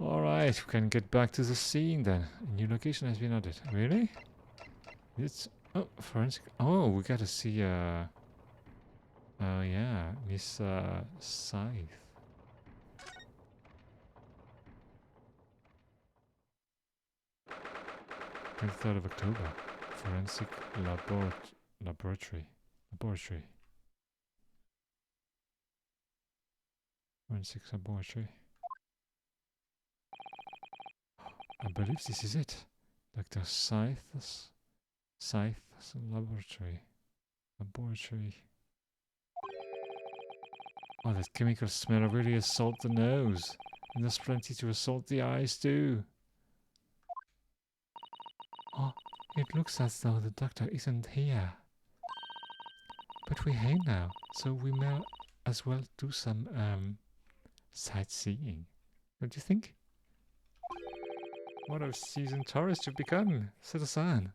Alright, we can get back to the scene then. A new location has been added. Really? It's... Oh, forensic... Oh, we gotta see, oh yeah, Miss, Scythe. 23rd of October. Forensic Laboratory. Forensic Laboratory. I believe this is it. Dr. Scythe's Laboratory. Oh, that chemical smell really assaults the nose. And there's plenty to assault the eyes too. Oh, it looks as though the doctor isn't here. But we're here now, so we may as well do some, sightseeing. What do you think? What a seasoned tourist you've become, Citizen.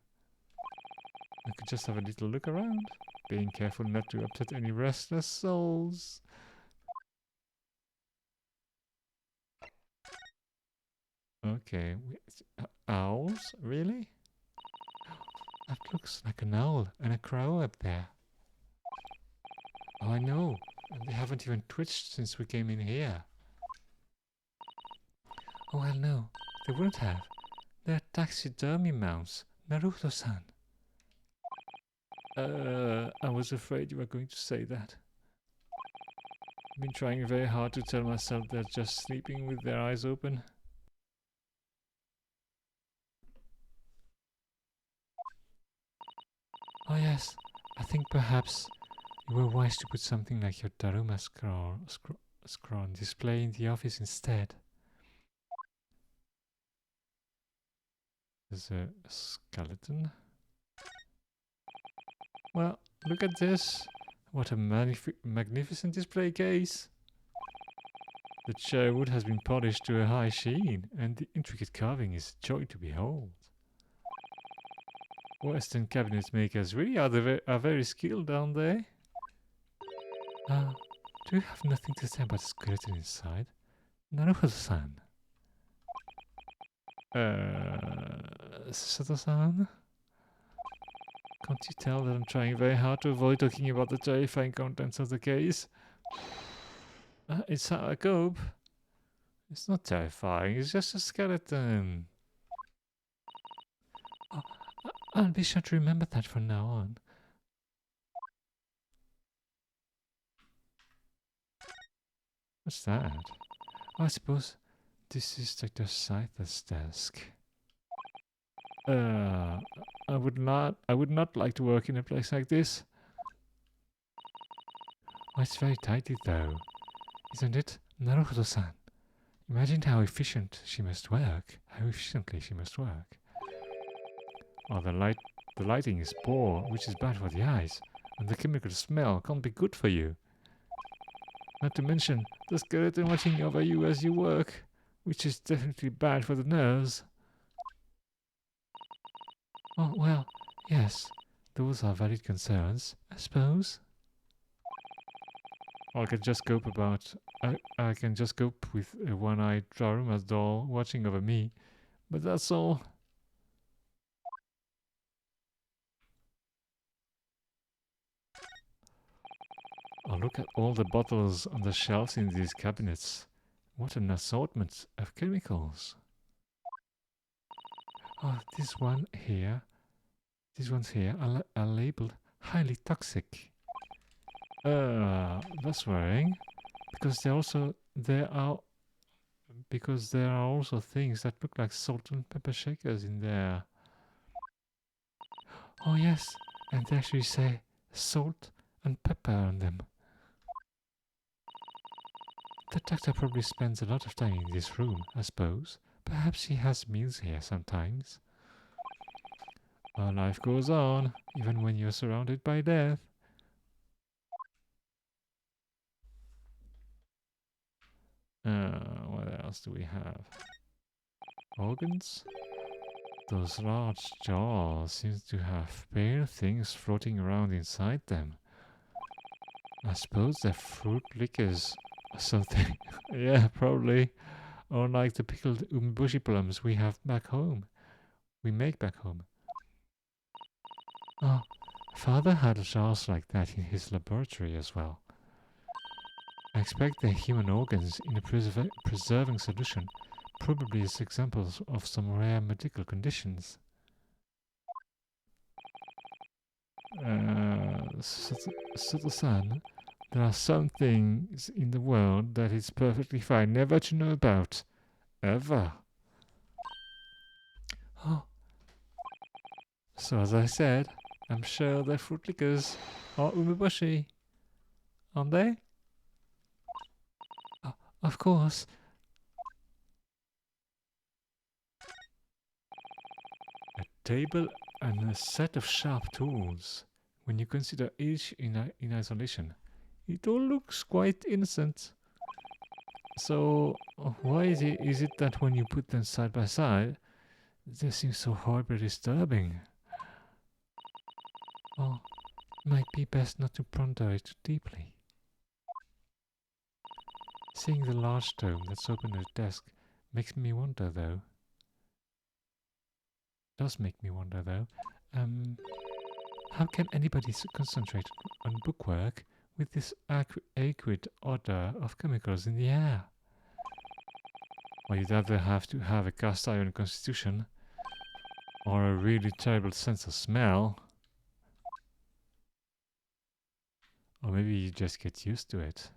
I could just have a little look around, being careful not to upset any restless souls. Okay, owls? Really? That looks like an owl and a crow up there. Oh, I know. And they haven't even twitched since we came in here. Oh, well, no. They wouldn't have. They're taxidermy mounts. Naruto-san. I was afraid you were going to say that. I've been trying very hard to tell myself they're just sleeping with their eyes open. Oh yes, I think perhaps you were wise to put something like your Daruma scroll on display in the office instead. There's a skeleton. Well, look at this. What a magnificent display case. The chair wood has been polished to a high sheen, and the intricate carving is a joy to behold. Western cabinet makers really are very skilled, aren't they? Do you have nothing to say about the skeleton inside? Naruto-san. Sato-san? Can't you tell that I'm trying very hard to avoid talking about the terrifying contents of the case? It's a cope. It's not terrifying, it's just a skeleton. Oh, I'll be sure to remember that from now on. What's that? Oh, I suppose this is Dr. Scythe's desk. I would not like to work in a place like this. Oh, it's very tidy though, isn't it, Naruto-san? Imagine how efficiently she must work. Well, the lighting is poor, which is bad for the eyes, and the chemical smell can't be good for you. Not to mention the skeleton watching over you as you work, which is definitely bad for the nerves. Oh, well, yes, those are valid concerns, I suppose. I can just cope I can just cope with a one-eyed Draruma's doll watching over me, but that's all. Oh, look at all the bottles on the shelves in these cabinets. What an assortment of chemicals. Oh, this one's here are labeled highly toxic. That's worrying, because there are also things that look like salt and pepper shakers in there. Oh yes, and they actually say salt and pepper on them. The doctor probably spends a lot of time in this room, I suppose. Perhaps he has meals here sometimes. Well, life goes on, even when you're surrounded by death. What else do we have? Organs? Those large jaws seem to have pale things floating around inside them. I suppose they're fruit liquors or something. Yeah, probably. Or like the pickled umeboshi plums we have back home. We make back home. Oh, Father had jars like that in his laboratory as well. I expect they're human organs in a preserving solution, probably as examples of some rare medical conditions. Sato-san, there are some things in the world that it's perfectly fine never to know about. Ever. Oh, so as I said, I'm sure they're fruit liquors or umeboshi, aren't they? Oh, of course. A table and a set of sharp tools. When you consider each in isolation, it all looks quite innocent. So, why is it that when you put them side by side, they seem so horribly disturbing? Oh, might be best not to ponder it too deeply. Seeing the large tome that's open at the desk makes me wonder, though. Does make me wonder, though. How can anybody concentrate on bookwork with this acrid odor of chemicals in the air? Well, you'd either have to have a cast iron constitution or a really terrible sense of smell. Or maybe you just get used to it.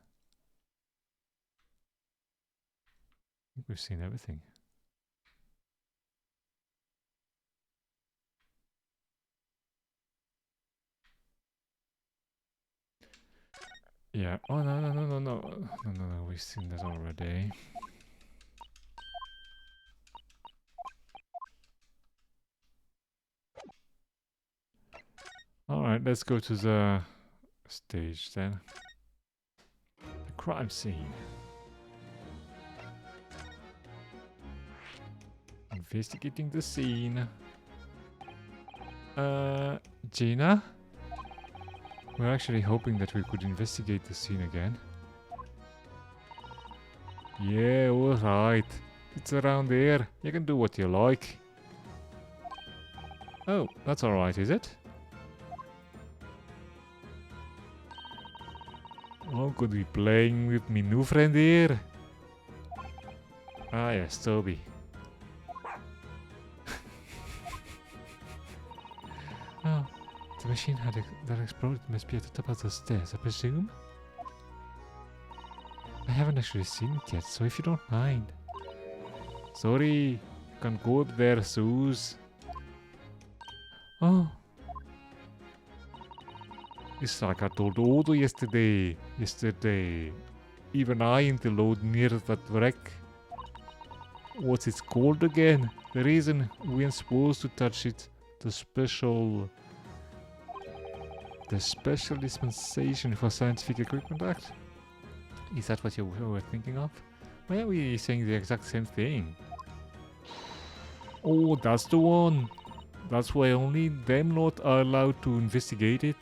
I think we've seen everything. Yeah. Oh, no. We've seen that already. Alright, let's go to the stage then. The crime scene. Investigating the scene. Gina? We're actually hoping that we could investigate the scene again. Yeah, alright. It's around there. You can do what you like. Oh, that's alright, is it? Oh, could be playing with me new friend here. Ah, yes, Toby. Oh, the machine that exploded must be at the top of the stairs, I presume? I haven't actually seen it yet, so if you don't mind. Sorry, you can't go up there, Suze. Oh. It's like I told Odo yesterday. Even I ain't allowed near that wreck. What's it called again? The reason we ain't supposed to touch it The special dispensation for scientific equipment act? Is that what you were thinking of? Why are we saying the exact same thing? Oh, that's the one. That's why only them lot are allowed to investigate it.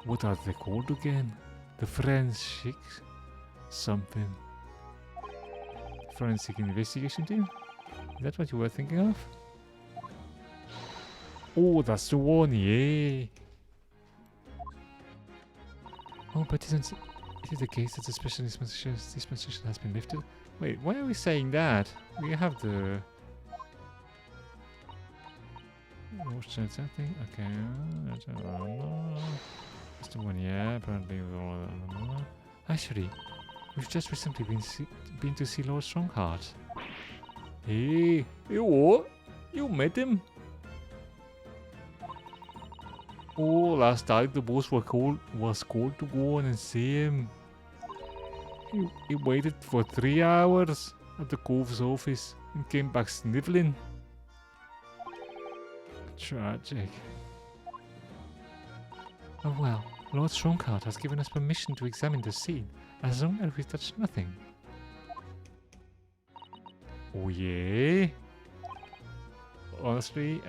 What are they called again? The forensic something. Forensic investigation team? Is that what you were thinking of? Oh, that's the one, yeah. Oh, but isn't it the case that the special dispensation has been lifted? Wait, why are we saying that? We have the... What's that thing? Okay. That's the one, yeah. Apparently, actually, we've just recently been to see Lord Strongheart. Hey, what? You met him? Oh, last night the boss was called to go on and see him. He waited for 3 hours at the Cove's office and came back sniveling. Tragic. Oh well, Lord Strongheart has given us permission to examine the scene, as long as we touch nothing. Oh yeah? Honestly,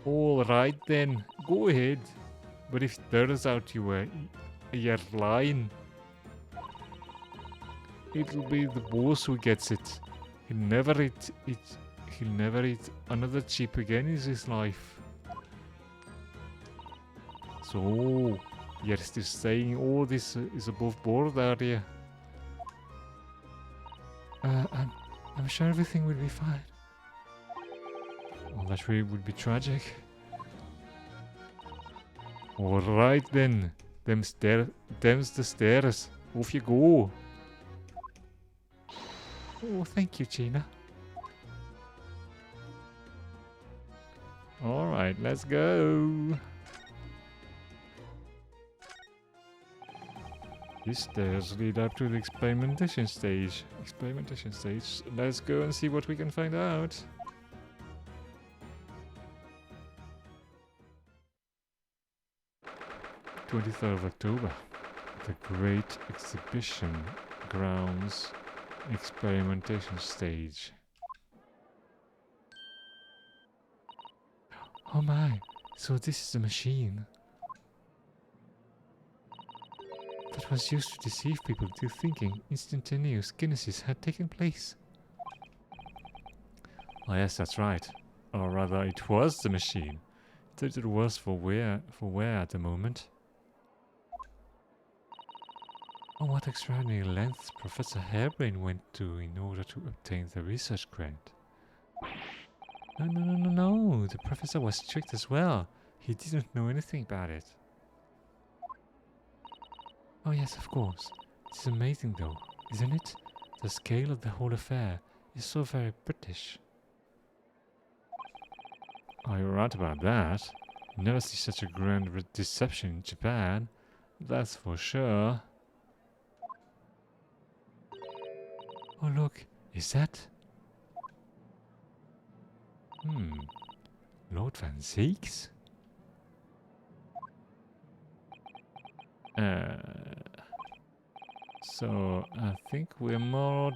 alright then, go ahead. But if it turns out you're lying, it'll be the boss who gets it. He'll never eat another chip again in his life. So, you're still saying all this is above board, are you? I'm sure everything will be fine. Oh, that really would be tragic. Alright then. Them's the stairs. Off you go. Oh, thank you, Gina. Alright, let's go. These stairs lead up to the experimentation stage. Let's go and see what we can find out. 23rd of October. The Great Exhibition Grounds Experimentation Stage. Oh my, so this is a machine that was used to deceive people into thinking instantaneous kinesis had taken place. Oh yes, that's right. Or rather, it was the machine. That it was for where at the moment. Oh, what extraordinary lengths Professor Hairbrain went to in order to obtain the research grant. No. The professor was strict as well. He didn't know anything about it. Oh yes, of course. It's amazing though, isn't it? The scale of the whole affair is so very British. Oh, you're right about that. You never see such a grand deception in Japan. That's for sure. Oh look, is that? Lord Van Zeeks? So I think we're more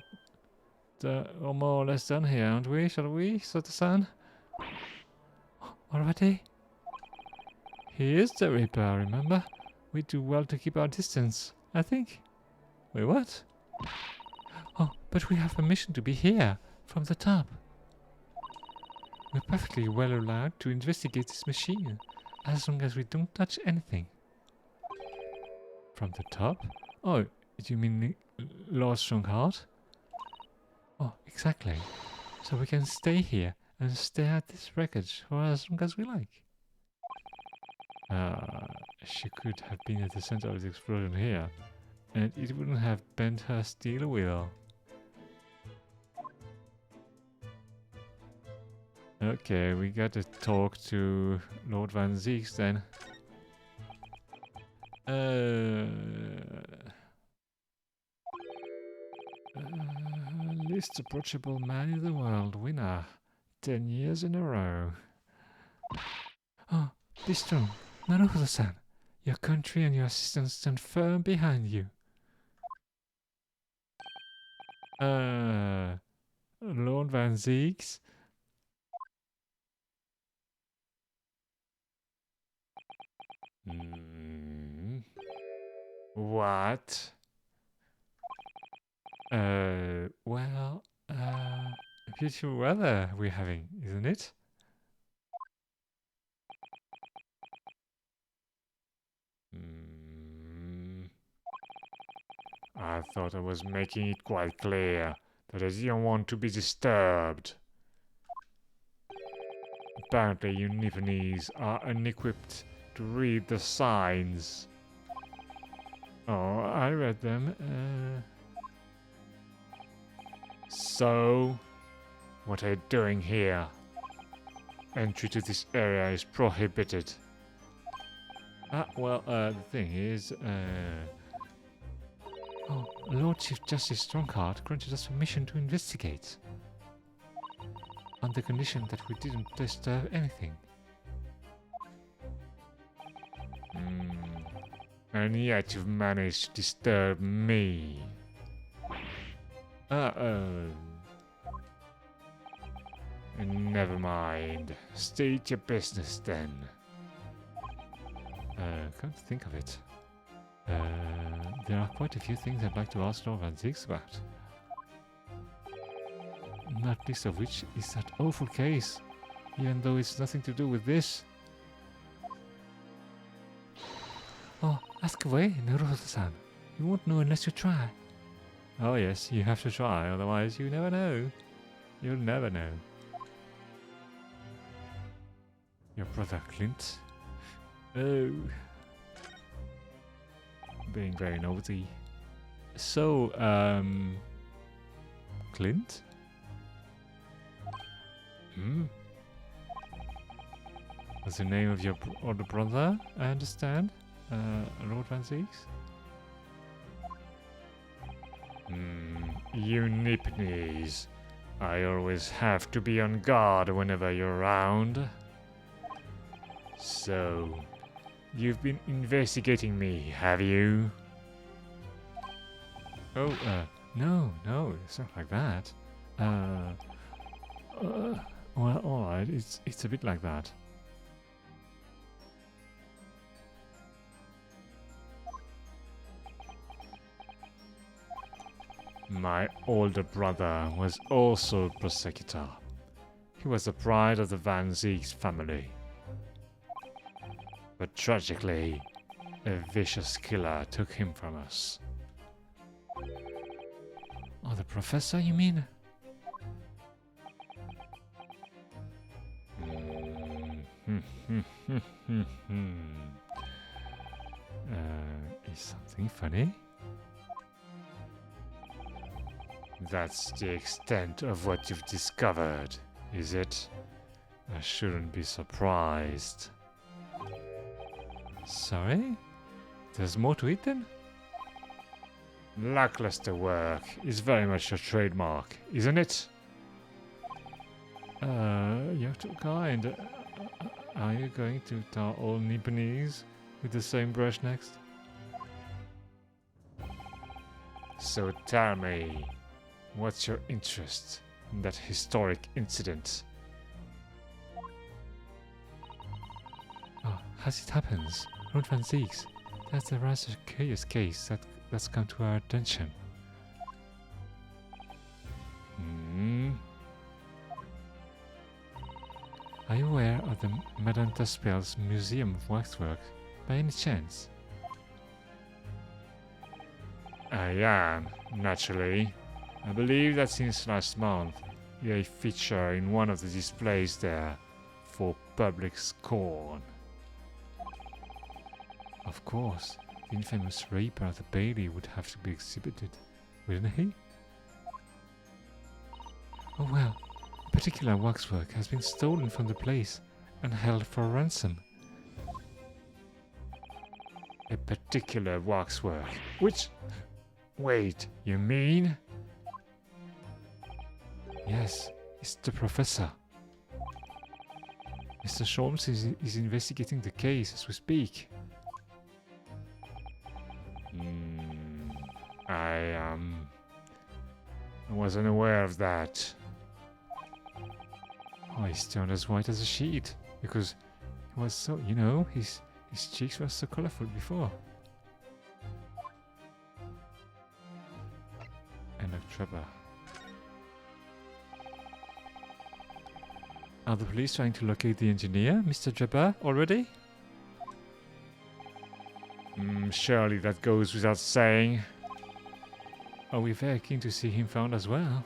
or less done here, aren't we? Shall we, Soto-san? Already? He is the Reaper, remember? We do well to keep our distance, I think. Wait, what? Oh, but we have permission to be here, from the top. We're perfectly well allowed to investigate this machine, as long as we don't touch anything. From the top? Oh, do you mean Lord Strongheart? Oh, exactly. So we can stay here and stare at this wreckage for as long as we like. She could have been at the center of the explosion here, and it wouldn't have bent her steel wheel. Okay, we gotta talk to Lord Van Zeeks then. most approachable man in the world, winner. 10 years in a row. Oh, this throne, Naruto-san. Your country and your assistants stand firm behind you. Lord Van Zeeks? What? Well, beautiful weather we're having, isn't it? I thought I was making it quite clear that I didn't want to be disturbed. Apparently you Nipponese are unequipped to read the signs. Oh, I read them. So, what are you doing here? Entry to this area is prohibited. The thing is, Lord Chief Justice Strongheart granted us permission to investigate. On the condition that we didn't disturb anything. And yet you've managed to disturb me. Never mind. State your business then. Can't think of it. There are quite a few things I'd like to ask Lord Van Zeeks about. Not least of which is that awful case, even though it's nothing to do with this. Oh, ask away, Naruto-san. You won't know unless you try. Oh yes, you have to try, otherwise you never know. You'll never know. Your brother Clint? Oh. Being very nosy. So, Clint? What's the name of your older brother, I understand? Lord Van Zeeks? You Nipponese. I always have to be on guard whenever you're around. So, you've been investigating me, have you? Oh, no, it's not like that. Well, alright, it's a bit like that. My older brother was also a prosecutor. He was the pride of the Van Zeeks family. But tragically, a vicious killer took him from us. Oh, the professor, you mean? Is something funny? That's the extent of what you've discovered, is it? I shouldn't be surprised. Sorry? There's more to it then? Lackluster work is very much your trademark, isn't it? You're too kind. Are you going to tar all Nipponese with the same brush next? So tell me, what's your interest in that historic incident? Oh, as it happens, Lord Van Zeeks, that's a rather curious case that's come to our attention. Are you aware of the Madame Taspel's Museum of Waxwork, by any chance? I am, naturally. I believe that since last month, you're a feature in one of the displays there, for public scorn. Of course, the infamous Reaper of the Bailey would have to be exhibited, wouldn't he? Oh well, a particular waxwork has been stolen from the place and held for ransom. A particular waxwork? Which... Wait, you mean? Yes, it's the professor. Mr. Sholmes is investigating the case as we speak. I wasn't aware of that. Oh, he's turned as white as a sheet. Because he was so, you know, his cheeks were so colorful before. And a trapper. Are the police trying to locate the engineer, Mr. Trapper, already? Surely that goes without saying. Are we very keen to see him found as well?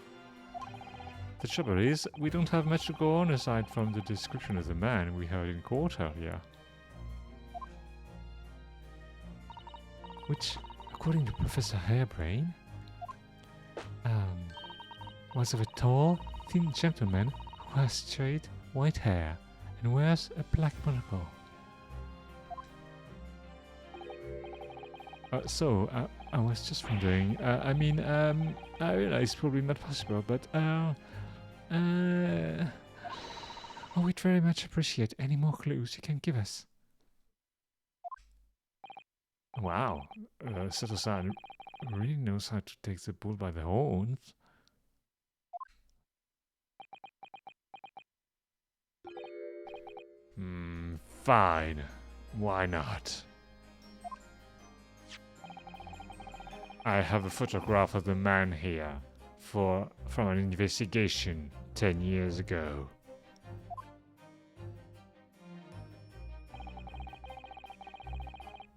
The trouble is, we don't have much to go on aside from the description of the man we heard in court earlier. Which, according to Professor Hairbrain, was of a tall, thin gentleman who has straight, white hair and wears a black monocle. I was just wondering, I realize it's probably not possible, but, we'd very much appreciate any more clues you can give us. Wow, Sato-san really knows how to take the bull by the horns. Fine. Why not? I have a photograph of the man here from an investigation 10 years ago.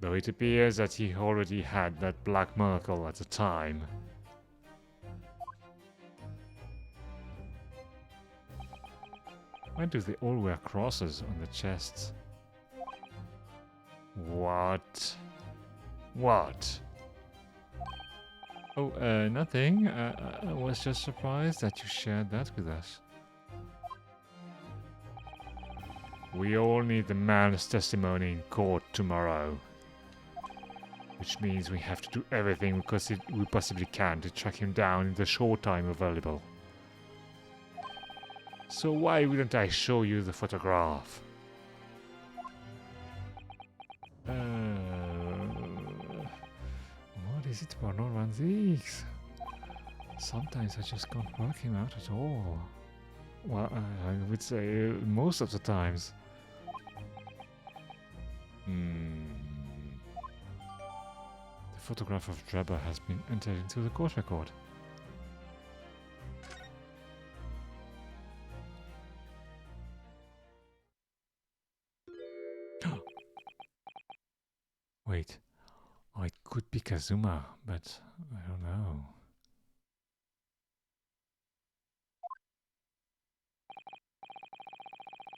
Though it appears that he already had that black monocle at the time. Why do they all wear crosses on the chests? What? What? Oh, nothing. I was just surprised that you shared that with us. We all need the man's testimony in court tomorrow. Which means we have to do everything we possibly can to track him down in the short time available. So why wouldn't I show you the photograph? What is it about Norman Zeeks? Sometimes I just can't work him out at all. Well, I would say most of the times. The photograph of Drebber has been entered into the court record. Wait, it could be Kazuma, but I don't know.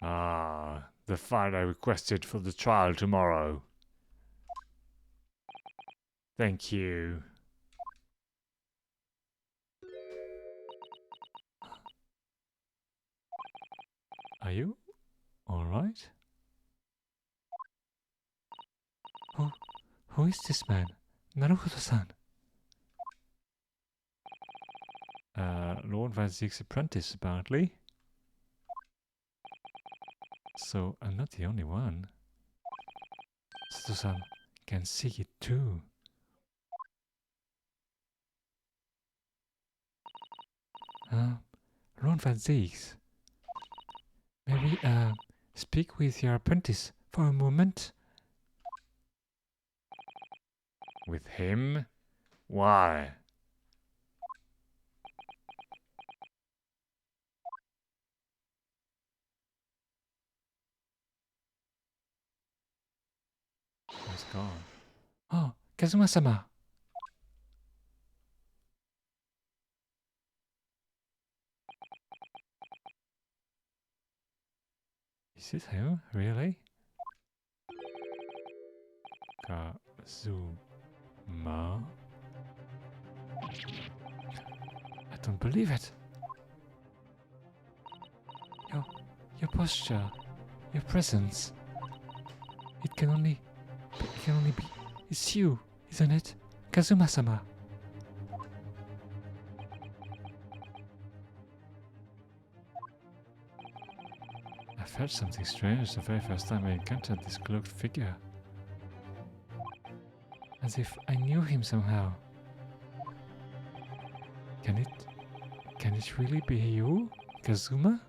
Ah, the file I requested for the trial tomorrow. Thank you. Are you alright? Who is this man? Naruhodo-san. Lord Van Ziek's apprentice, apparently. So I'm not the only one. Sato-san can see it too. Lord Van Zieks. May we speak with your apprentice for a moment? With him? Why? He's gone. Oh, Kazuma-sama. Is it him? Really? Kazuma? I don't believe it. Your posture, your presence. It can only be. It's you, isn't it? Kazuma-sama. I felt something strange the very first time I encountered this cloaked figure. As if I knew him somehow. Can it really be you, Kazuma?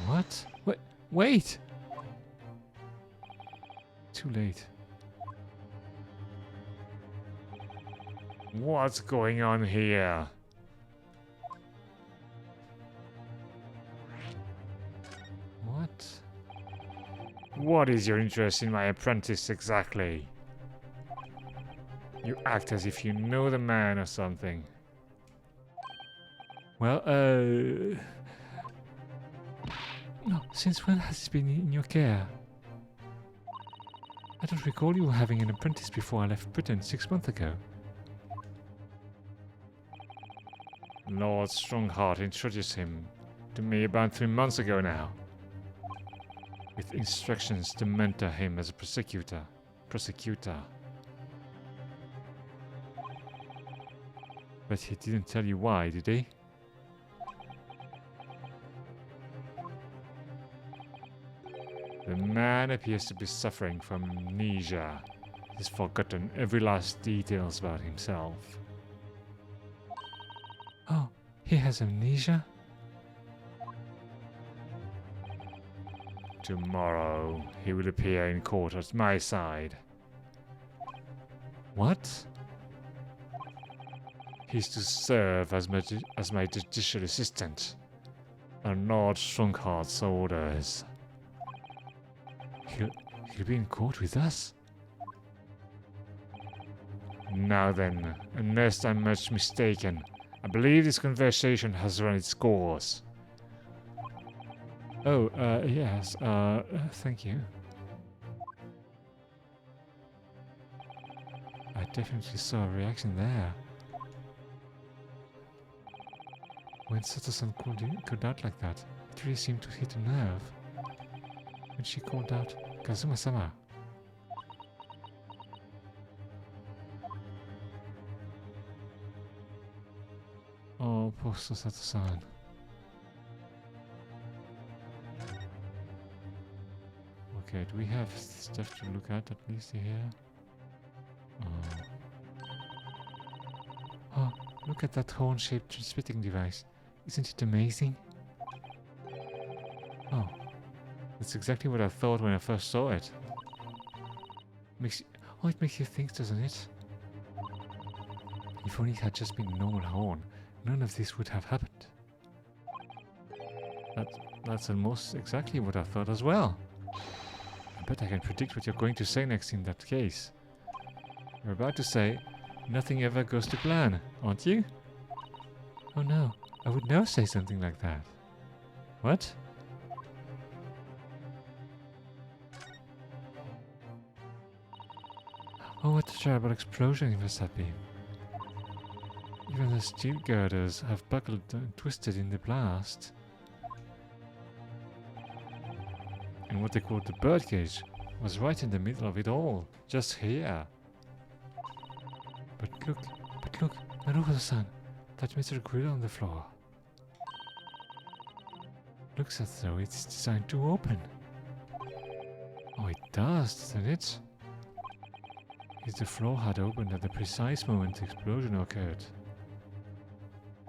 What? Wait! Too late. What's going on here? What? What is your interest in my apprentice exactly? You act as if you know the man or something. Well, no, since when has he been in your care? I don't recall you having an apprentice before I left Britain 6 months ago. Lord Strongheart introduced him to me about 3 months ago now, with instructions to mentor him as a prosecutor. But he didn't tell you why, did he? The man appears to be suffering from amnesia. He's forgotten every last details about himself. Oh, he has amnesia? Tomorrow, he will appear in court at my side. What? He's to serve as my judicial assistant, on Lord Strongheart's orders. He'll be in court with us? Now then, unless I'm much mistaken, I believe this conversation has run its course. Oh, yes, thank you. I definitely saw a reaction there. When Sato-san called out like that, it really seemed to hit a nerve. When she called out, Kazuma-sama. Oh, poor Sato-san. Okay, do we have stuff to look at least here? Oh, look at that horn-shaped transmitting device. Isn't it amazing? Oh, that's exactly what I thought when I first saw it. It makes you think, doesn't it? If only it had just been a normal horn, none of this would have happened. That's almost exactly what I thought as well. I bet I can predict what you're going to say next in that case. You're about to say, nothing ever goes to plan, aren't you? Oh no, I would never say something like that. What? Oh, what a terrible explosion it must have been. Even the steel girders have buckled and twisted in the blast. And what they called the birdcage was right in the middle of it all, just here. But look, Naruto-san, that metal grill on the floor. Looks as though it's designed to open. Oh, it does, doesn't it? If the floor had opened at the precise moment the explosion occurred,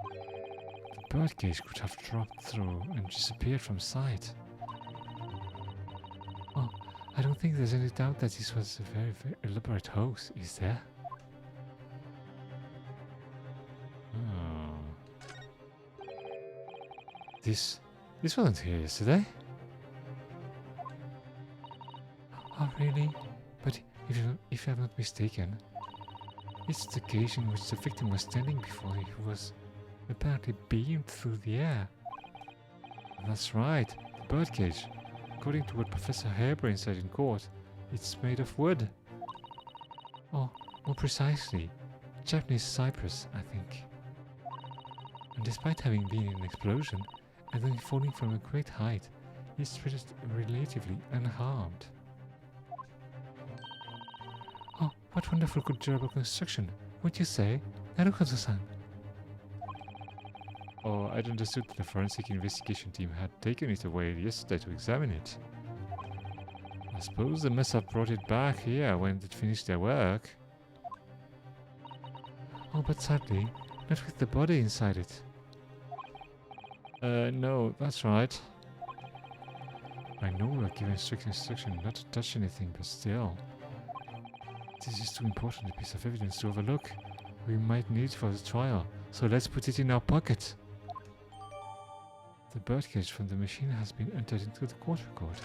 the birdcage could have dropped through and disappeared from sight. Oh, I don't think there's any doubt that this was a very, very elaborate hoax, is there? Oh. This wasn't here yesterday. Oh, really? But if I'm not mistaken, it's the cage in which the victim was standing before he was apparently beamed through the air. That's right, the birdcage. According to what Professor Harebrain said in court, it's made of wood. Or, more precisely, Japanese cypress, I think. And despite having been in an explosion and then falling from a great height, it's relatively unharmed. Oh, what wonderful good durable construction, wouldn't you say, Naruto-san? Oh, I'd understood that the forensic investigation team had taken it away yesterday to examine it. I suppose they must have brought it back here when they'd finished their work. Oh, but sadly, not with the body inside it. No, that's right. I know we were given strict instruction not to touch anything, but still. This is too important a piece of evidence to overlook. We might need it for the trial, so let's put it in our pocket. The birdcage from the machine has been entered into the court record.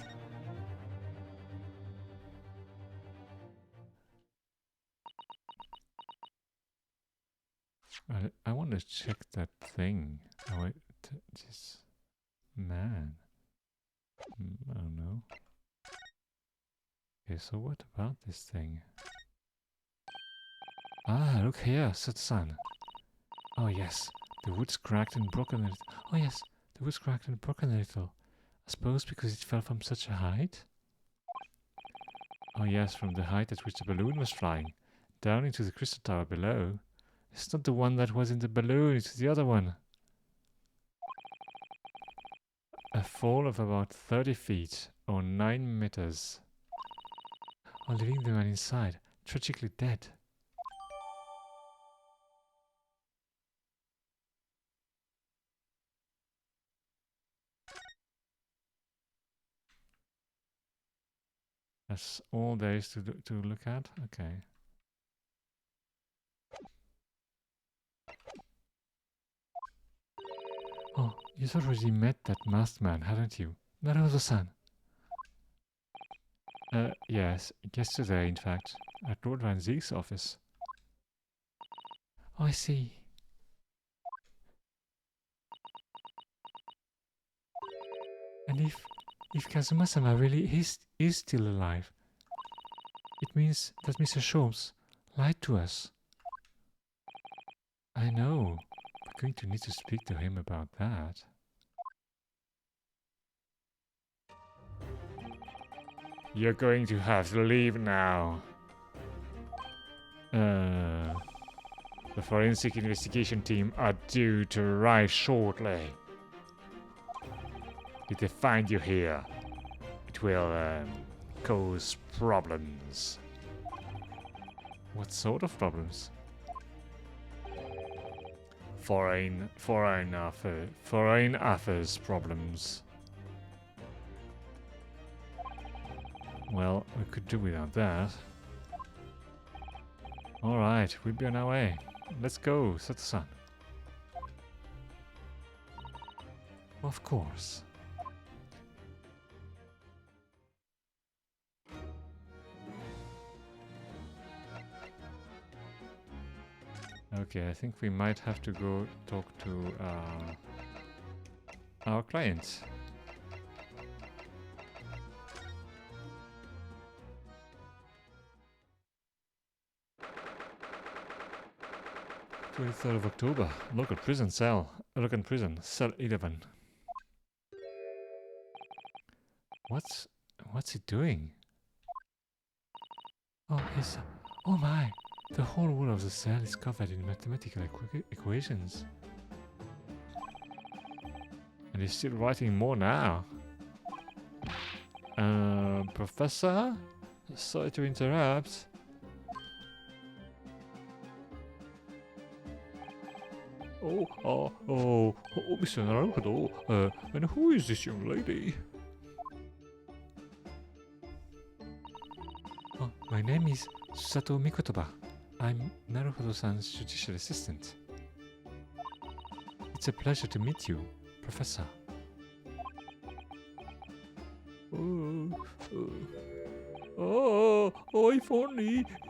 I want to check that thing. Oh, wait, this man. I don't know. Okay, so what about this thing? Ah, look here, said the sun. Oh yes, the wood's cracked and broken a little. Oh yes, the wood's cracked and broken a little. I suppose because it fell from such a height? Oh yes, from the height at which the balloon was flying, down into the crystal tower below. It's not the one that was in the balloon, it's the other one. A fall of about 30 feet, or 9 meters. Oh, leaving the man inside, tragically dead. That's all there is to look at? Okay. Oh, you've already met that masked man, haven't you? Naruto-san. Yes, yesterday, in fact, at Lord Van Zeek's office. Oh, I see. And if Kazuma-sama really is still alive, it means that Mr. Sholmes lied to us. I know. We're going to need to speak to him about that. You're going to have to leave now. The forensic investigation team are due to arrive shortly. If they find you here, it will cause problems. What sort of problems? Foreign affairs problems. Well, we could do without that. Alright, we'll be on our way. Let's go, Sato-san. Of course. Okay, I think we might have to go talk to our clients. "23rd of October, local prison, cell 11. What's he doing? Oh my! The whole wall of the cell is covered in mathematical equations. And he's still writing more now. Professor? Sorry to interrupt. Mr. Naruto, and who is this young lady? Oh, my name is Sato Mikotoba. I'm Naruhodo-san's judicial assistant. It's a pleasure to meet you, Professor.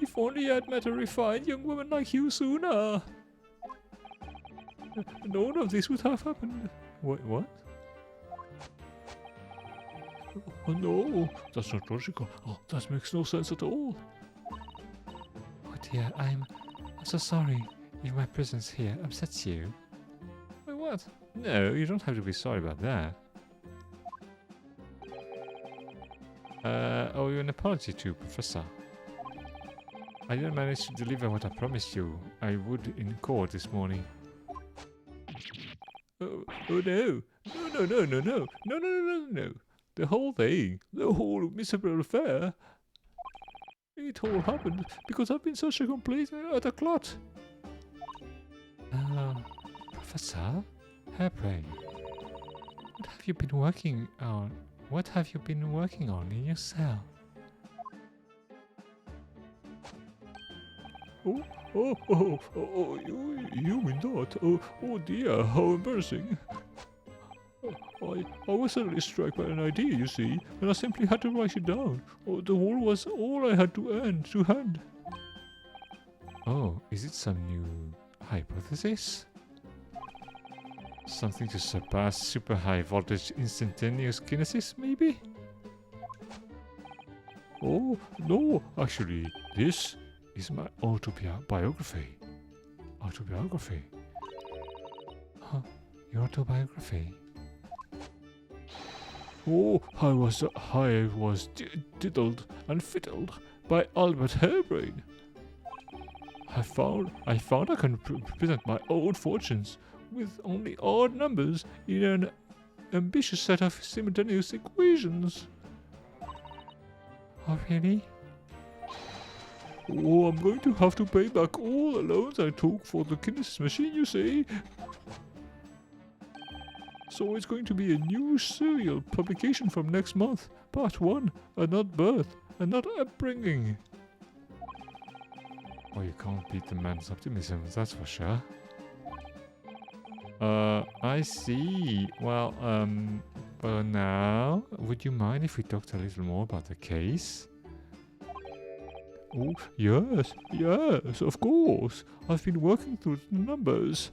If only I'd met a refined young woman like you sooner. None of this would have happened. Wait, what? Oh no, that's not logical. Oh, that makes no sense at all. Oh dear, I'm so sorry if my presence here upsets you. Wait, what? No, you don't have to be sorry about that. Oh, an apology to Professor. I didn't manage to deliver what I promised you I would in court this morning. Oh no. No, no, no, no, no. No, no, no, no, no. The whole thing, the whole miserable affair, it all happened because I've been such a complete utter clot. Professor? Hairbrain, what have you been working on? What have you been working on in your cell? You mean that? Oh dear, how embarrassing. I was suddenly struck by an idea, you see, and I simply had to write it down. The whole was all I had to hand. Oh, is it some new hypothesis? Something to surpass super high voltage instantaneous kinesis, maybe? Oh, no, actually, this is my autobiography. Autobiography? Huh, your autobiography? Oh, I was diddled and fiddled by Albert Hairbrain. I found I can present my own fortunes with only odd numbers in an ambitious set of simultaneous equations. Oh, really? Oh, I'm going to have to pay back all the loans I took for the Kinesis machine, you see. So it's going to be a new serial publication from next month. Part 1, and not birth, and not upbringing. Oh, you can't beat the man's optimism, that's for sure. I see. Well, now, would you mind if we talked a little more about the case? Oh, yes, of course. I've been working through the numbers.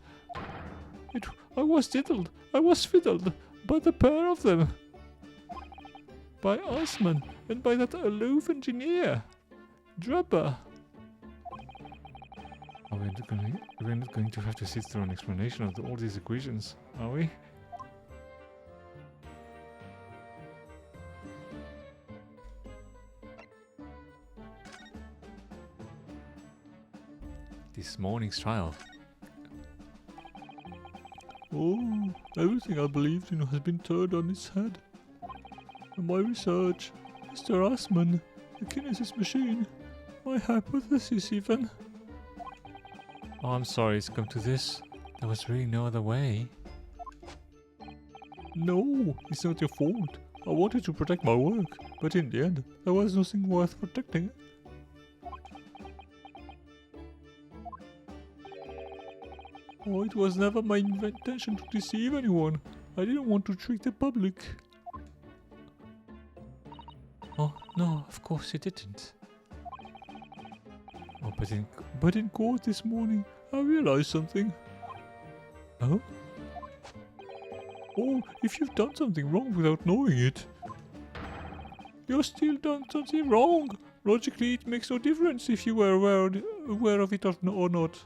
I was diddled, I was fiddled by the pair of them. By Osman and by that aloof engineer, Drubber. Oh, we're not going to have to sit through an explanation of all these equations, are we? This morning's trial. Oh, everything I believed in has been turned on its head. And my research, Mr. Osman, the Kinesis machine, my hypothesis even. Oh, I'm sorry it's come to this. There was really no other way. No, it's not your fault. I wanted to protect my work, but in the end, there was nothing worth protecting. Oh, it was never my intention to deceive anyone. I didn't want to trick the public. Oh, no, of course you didn't. Oh, but in court this morning, I realized something. Oh? Oh, if you've done something wrong without knowing it, you've still done something wrong. Logically, it makes no difference if you were aware of it or not.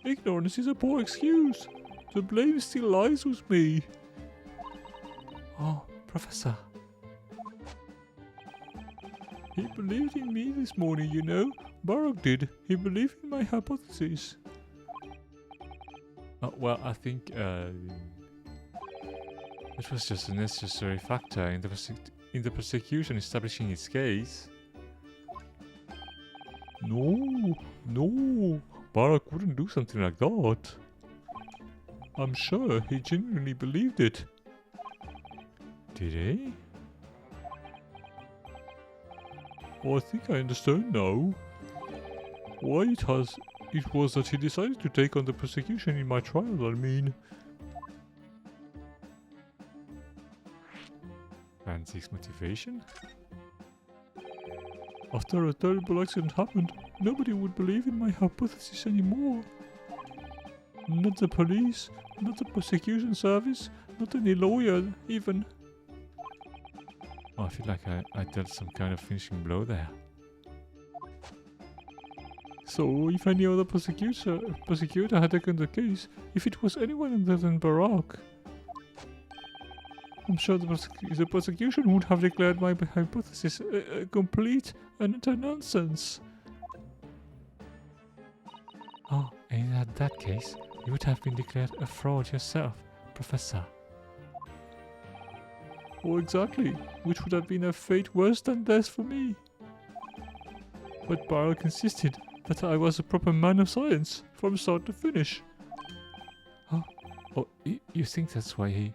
Ignorance is a poor excuse. The blame still lies with me. Oh, Professor. He believed in me this morning, you know. Barak did. He believed in my hypothesis. Well, I think it was just a necessary factor in the prosecution establishing its case. No. Barak wouldn't do something like that. I'm sure he genuinely believed it. Did he? Oh, I think I understand now. Why it was that he decided to take on the prosecution in my trial, I mean. Fancy's motivation? After a terrible accident happened, nobody would believe in my hypothesis anymore. Not the police, not the prosecution service, not any lawyer even. Oh, I feel like I dealt some kind of finishing blow there. So, if any other prosecutor had taken the case, if it was anyone other than Barak, I'm sure the prosecution would have declared my hypothesis complete and utter nonsense. Oh, in that case, you would have been declared a fraud yourself, Professor. Oh, exactly, which would have been a fate worse than death for me. But Barak insisted that I was a proper man of science, from start to finish. Oh, you think that's why he...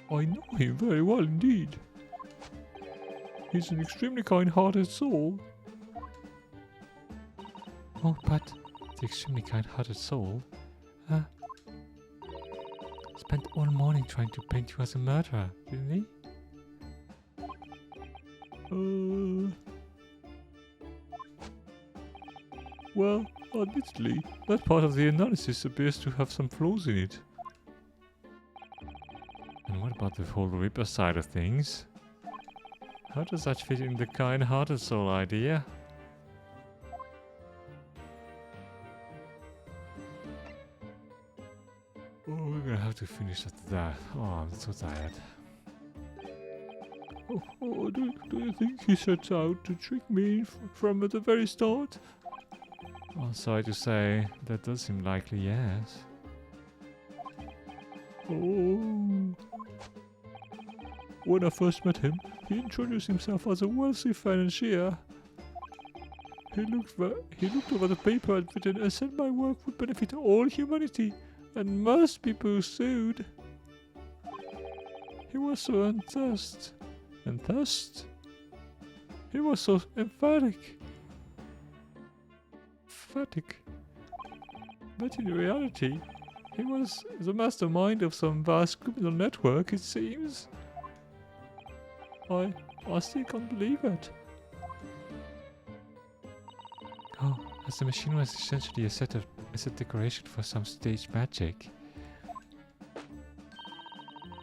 I know him very well indeed. He's an extremely kind-hearted soul. Oh, but the extremely kind-hearted soul, spent all morning trying to paint you as a murderer, didn't he? Well, admittedly, that part of the analysis appears to have some flaws in it. And what about the whole Reaper side of things? How does that fit in the kind-hearted soul idea? Oh, we're gonna have to finish after that. Oh, I'm so tired. Do you think he sets out to trick me from the very start? Oh, sorry to say, that does seem likely, yes. Oh. When I first met him, he introduced himself as a wealthy financier. He looked over the paper I'd written and said my work would benefit all humanity and must be pursued. He was so enthused. He was so emphatic. But in reality, he was the mastermind of some vast criminal network, it seems. I still can't believe it. Oh, as the machine was essentially a set decoration for some stage magic.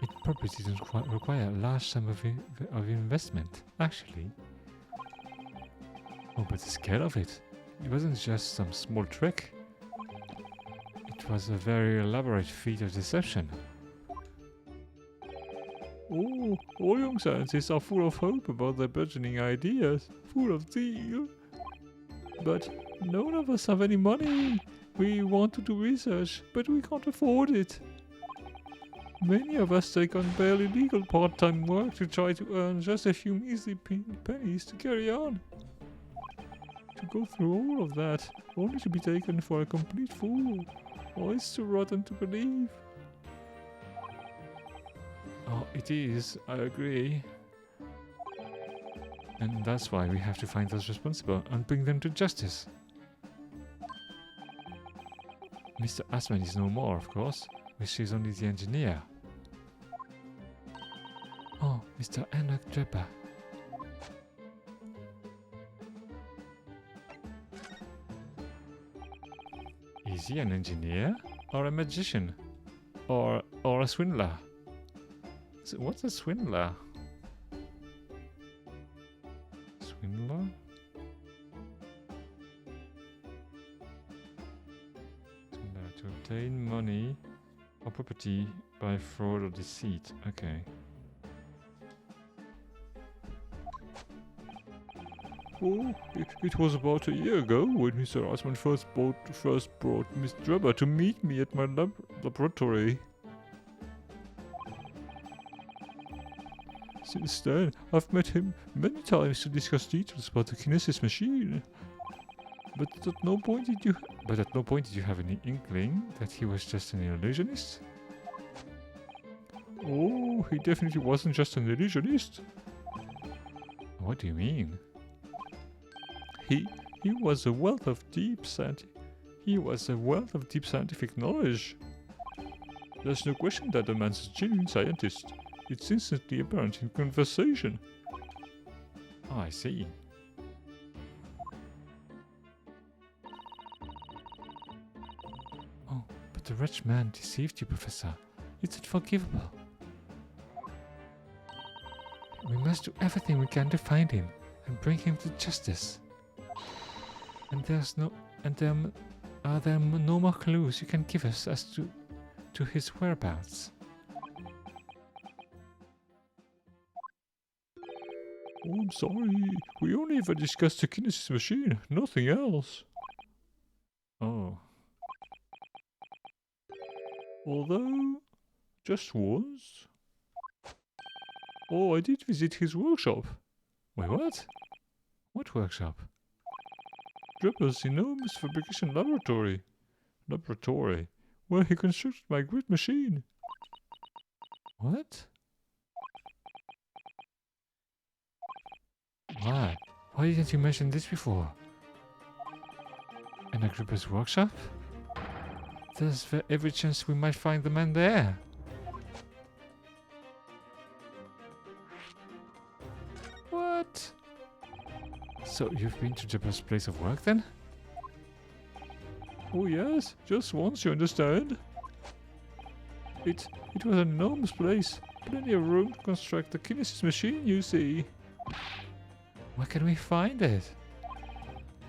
It probably didn't require a large sum of investment, actually. Oh, but the scale of it. It wasn't just some small trick. It was a very elaborate feat of deception. Oh, all young scientists are full of hope about their burgeoning ideas, full of zeal. But none of us have any money. We want to do research, but we can't afford it. Many of us take on barely legal part-time work to try to earn just a few measly pennies to carry on. To go through all of that, only to be taken for a complete fool. Oh, it's too rotten to believe. Oh, it is, I agree. And that's why we have to find those responsible and bring them to justice. Mr. Asman is no more, of course, but she's only the engineer. Oh, Mr. Enoch Draper. Is he an engineer? Or a magician? Or a swindler? So what's a swindler? Swindler? Swindler to obtain money or property by fraud or deceit. Okay. Oh, it was about a year ago when Mr. Asman first brought Miss Drebber to meet me at my laboratory. Since then, I've met him many times to discuss details about the kinesis machine. But at no point did you have any inkling that he was just an illusionist? Oh, he definitely wasn't just an illusionist. What do you mean? He was a wealth of deep scientific knowledge. There's no question that the man's a genuine scientist. It's instantly apparent in conversation. Oh, I see. Oh, but the rich man deceived you, Professor. It's unforgivable. We must do everything we can to find him and bring him to justice. And are there no more clues you can give us as to his whereabouts? Oh, I'm sorry. We only ever discussed the kinesis machine, nothing else. Oh, Although, just once. Oh, I did visit his workshop. Wait, what? What workshop? Draper's enormous fabrication laboratory. Where he constructed my great machine. What? Why? Why didn't you mention this before? In Agrippa's workshop? There's every chance we might find the man there. What? So you've been to Agrippa's place of work then? Oh yes, just once, you understand. It was an enormous place. Plenty of room to construct the kinesis machine, you see. Where can we find it?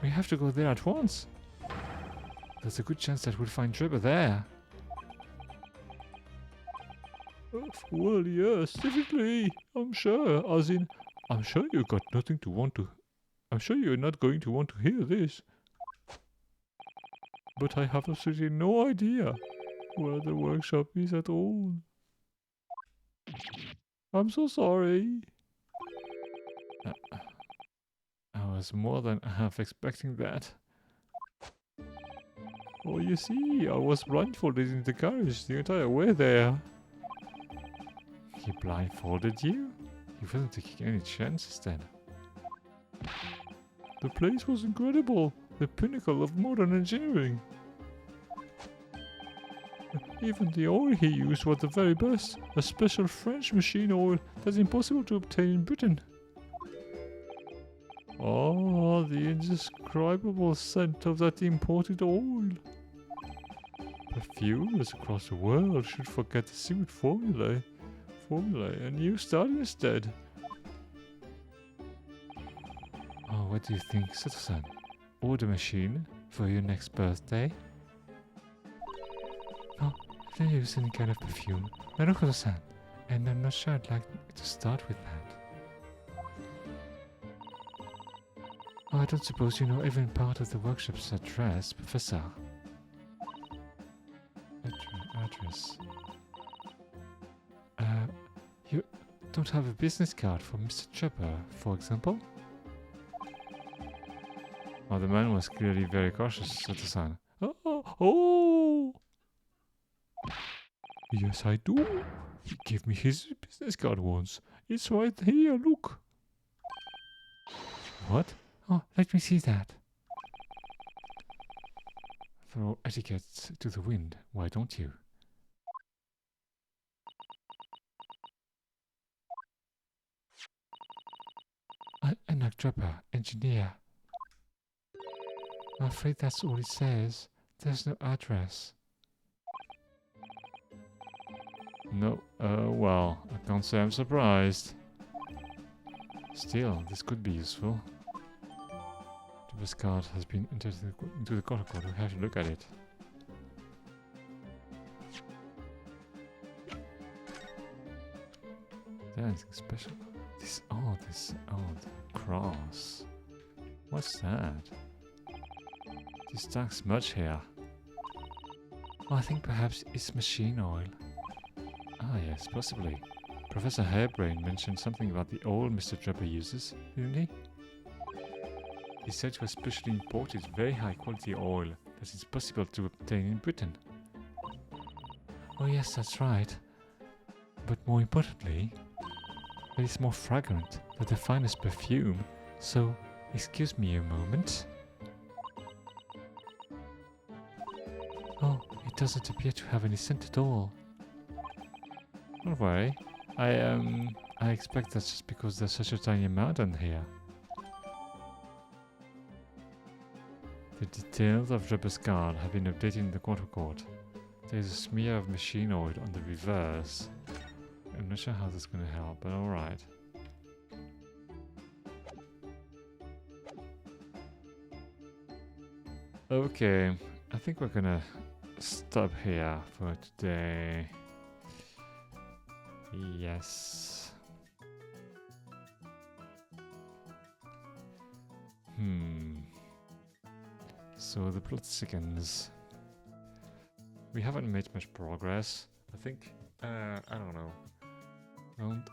We have to go there at once. There's a good chance that we'll find Dribber there. Well, yes, definitely. I'm sure. As in, I'm sure you got nothing to want to. I'm sure you're not going to want to hear this. But I have absolutely no idea where the workshop is at all. I'm so sorry. I was more than half expecting that. Oh, you see, I was blindfolded in the carriage the entire way there. He blindfolded you? He wasn't taking any chances then. The place was incredible, the pinnacle of modern engineering. Even the oil he used was the very best, a special French machine oil that's impossible to obtain in Britain. Oh, the indescribable scent of that imported oil. Perfumers across the world should forget the secret formula and use that instead. Oh, what do you think, Sato-san? Order machine for your next birthday? No, I don't use any kind of perfume. Naruto-san, and I'm not sure I'd like to start with that. Oh, I don't suppose you know even part of the workshop's address, Professor. Address. You don't have a business card for Mr. Chopper, for example? Well, the man was clearly very cautious, Sato-san. Oh! Yes, I do. He gave me his business card once. It's right here, look. What? Oh, let me see that. Throw etiquette to the wind, why don't you? An Agrippa, engineer. I'm afraid that's all it says. There's no address. No, well, I can't say I'm surprised. Still, this could be useful. This card has been entered into the protocol. We have to look at it. Is there anything special? This old cross. What's that? This dark smudge here. Oh, I think perhaps it's machine oil. Ah, yes, possibly. Professor Hairbrain mentioned something about the oil Mr. Draper uses, didn't he? He said it was specially imported very high quality oil that is possible to obtain in Britain. Oh yes, that's right. But more importantly, that it's more fragrant than the finest perfume, so excuse me a moment. Oh, it doesn't appear to have any scent at all. Don't worry, I expect that's just because there's such a tiny amount in here. The details of Draper's card have been updated in the quarter court. There is a smear of machine oil on the reverse. I'm not sure how that's going to help, but alright. Okay, I think we're gonna stop here for today. Yes. So the plot thickens. we haven't made much progress. I think, I don't know.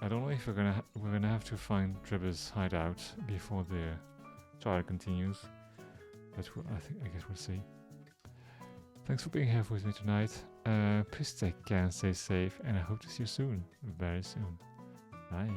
I don't know if we're gonna have to find Trevor's hideout before the trial continues. But I guess we'll see. Thanks for being here with me tonight. Please take care and stay safe, and I hope to see you soon, very soon. Bye.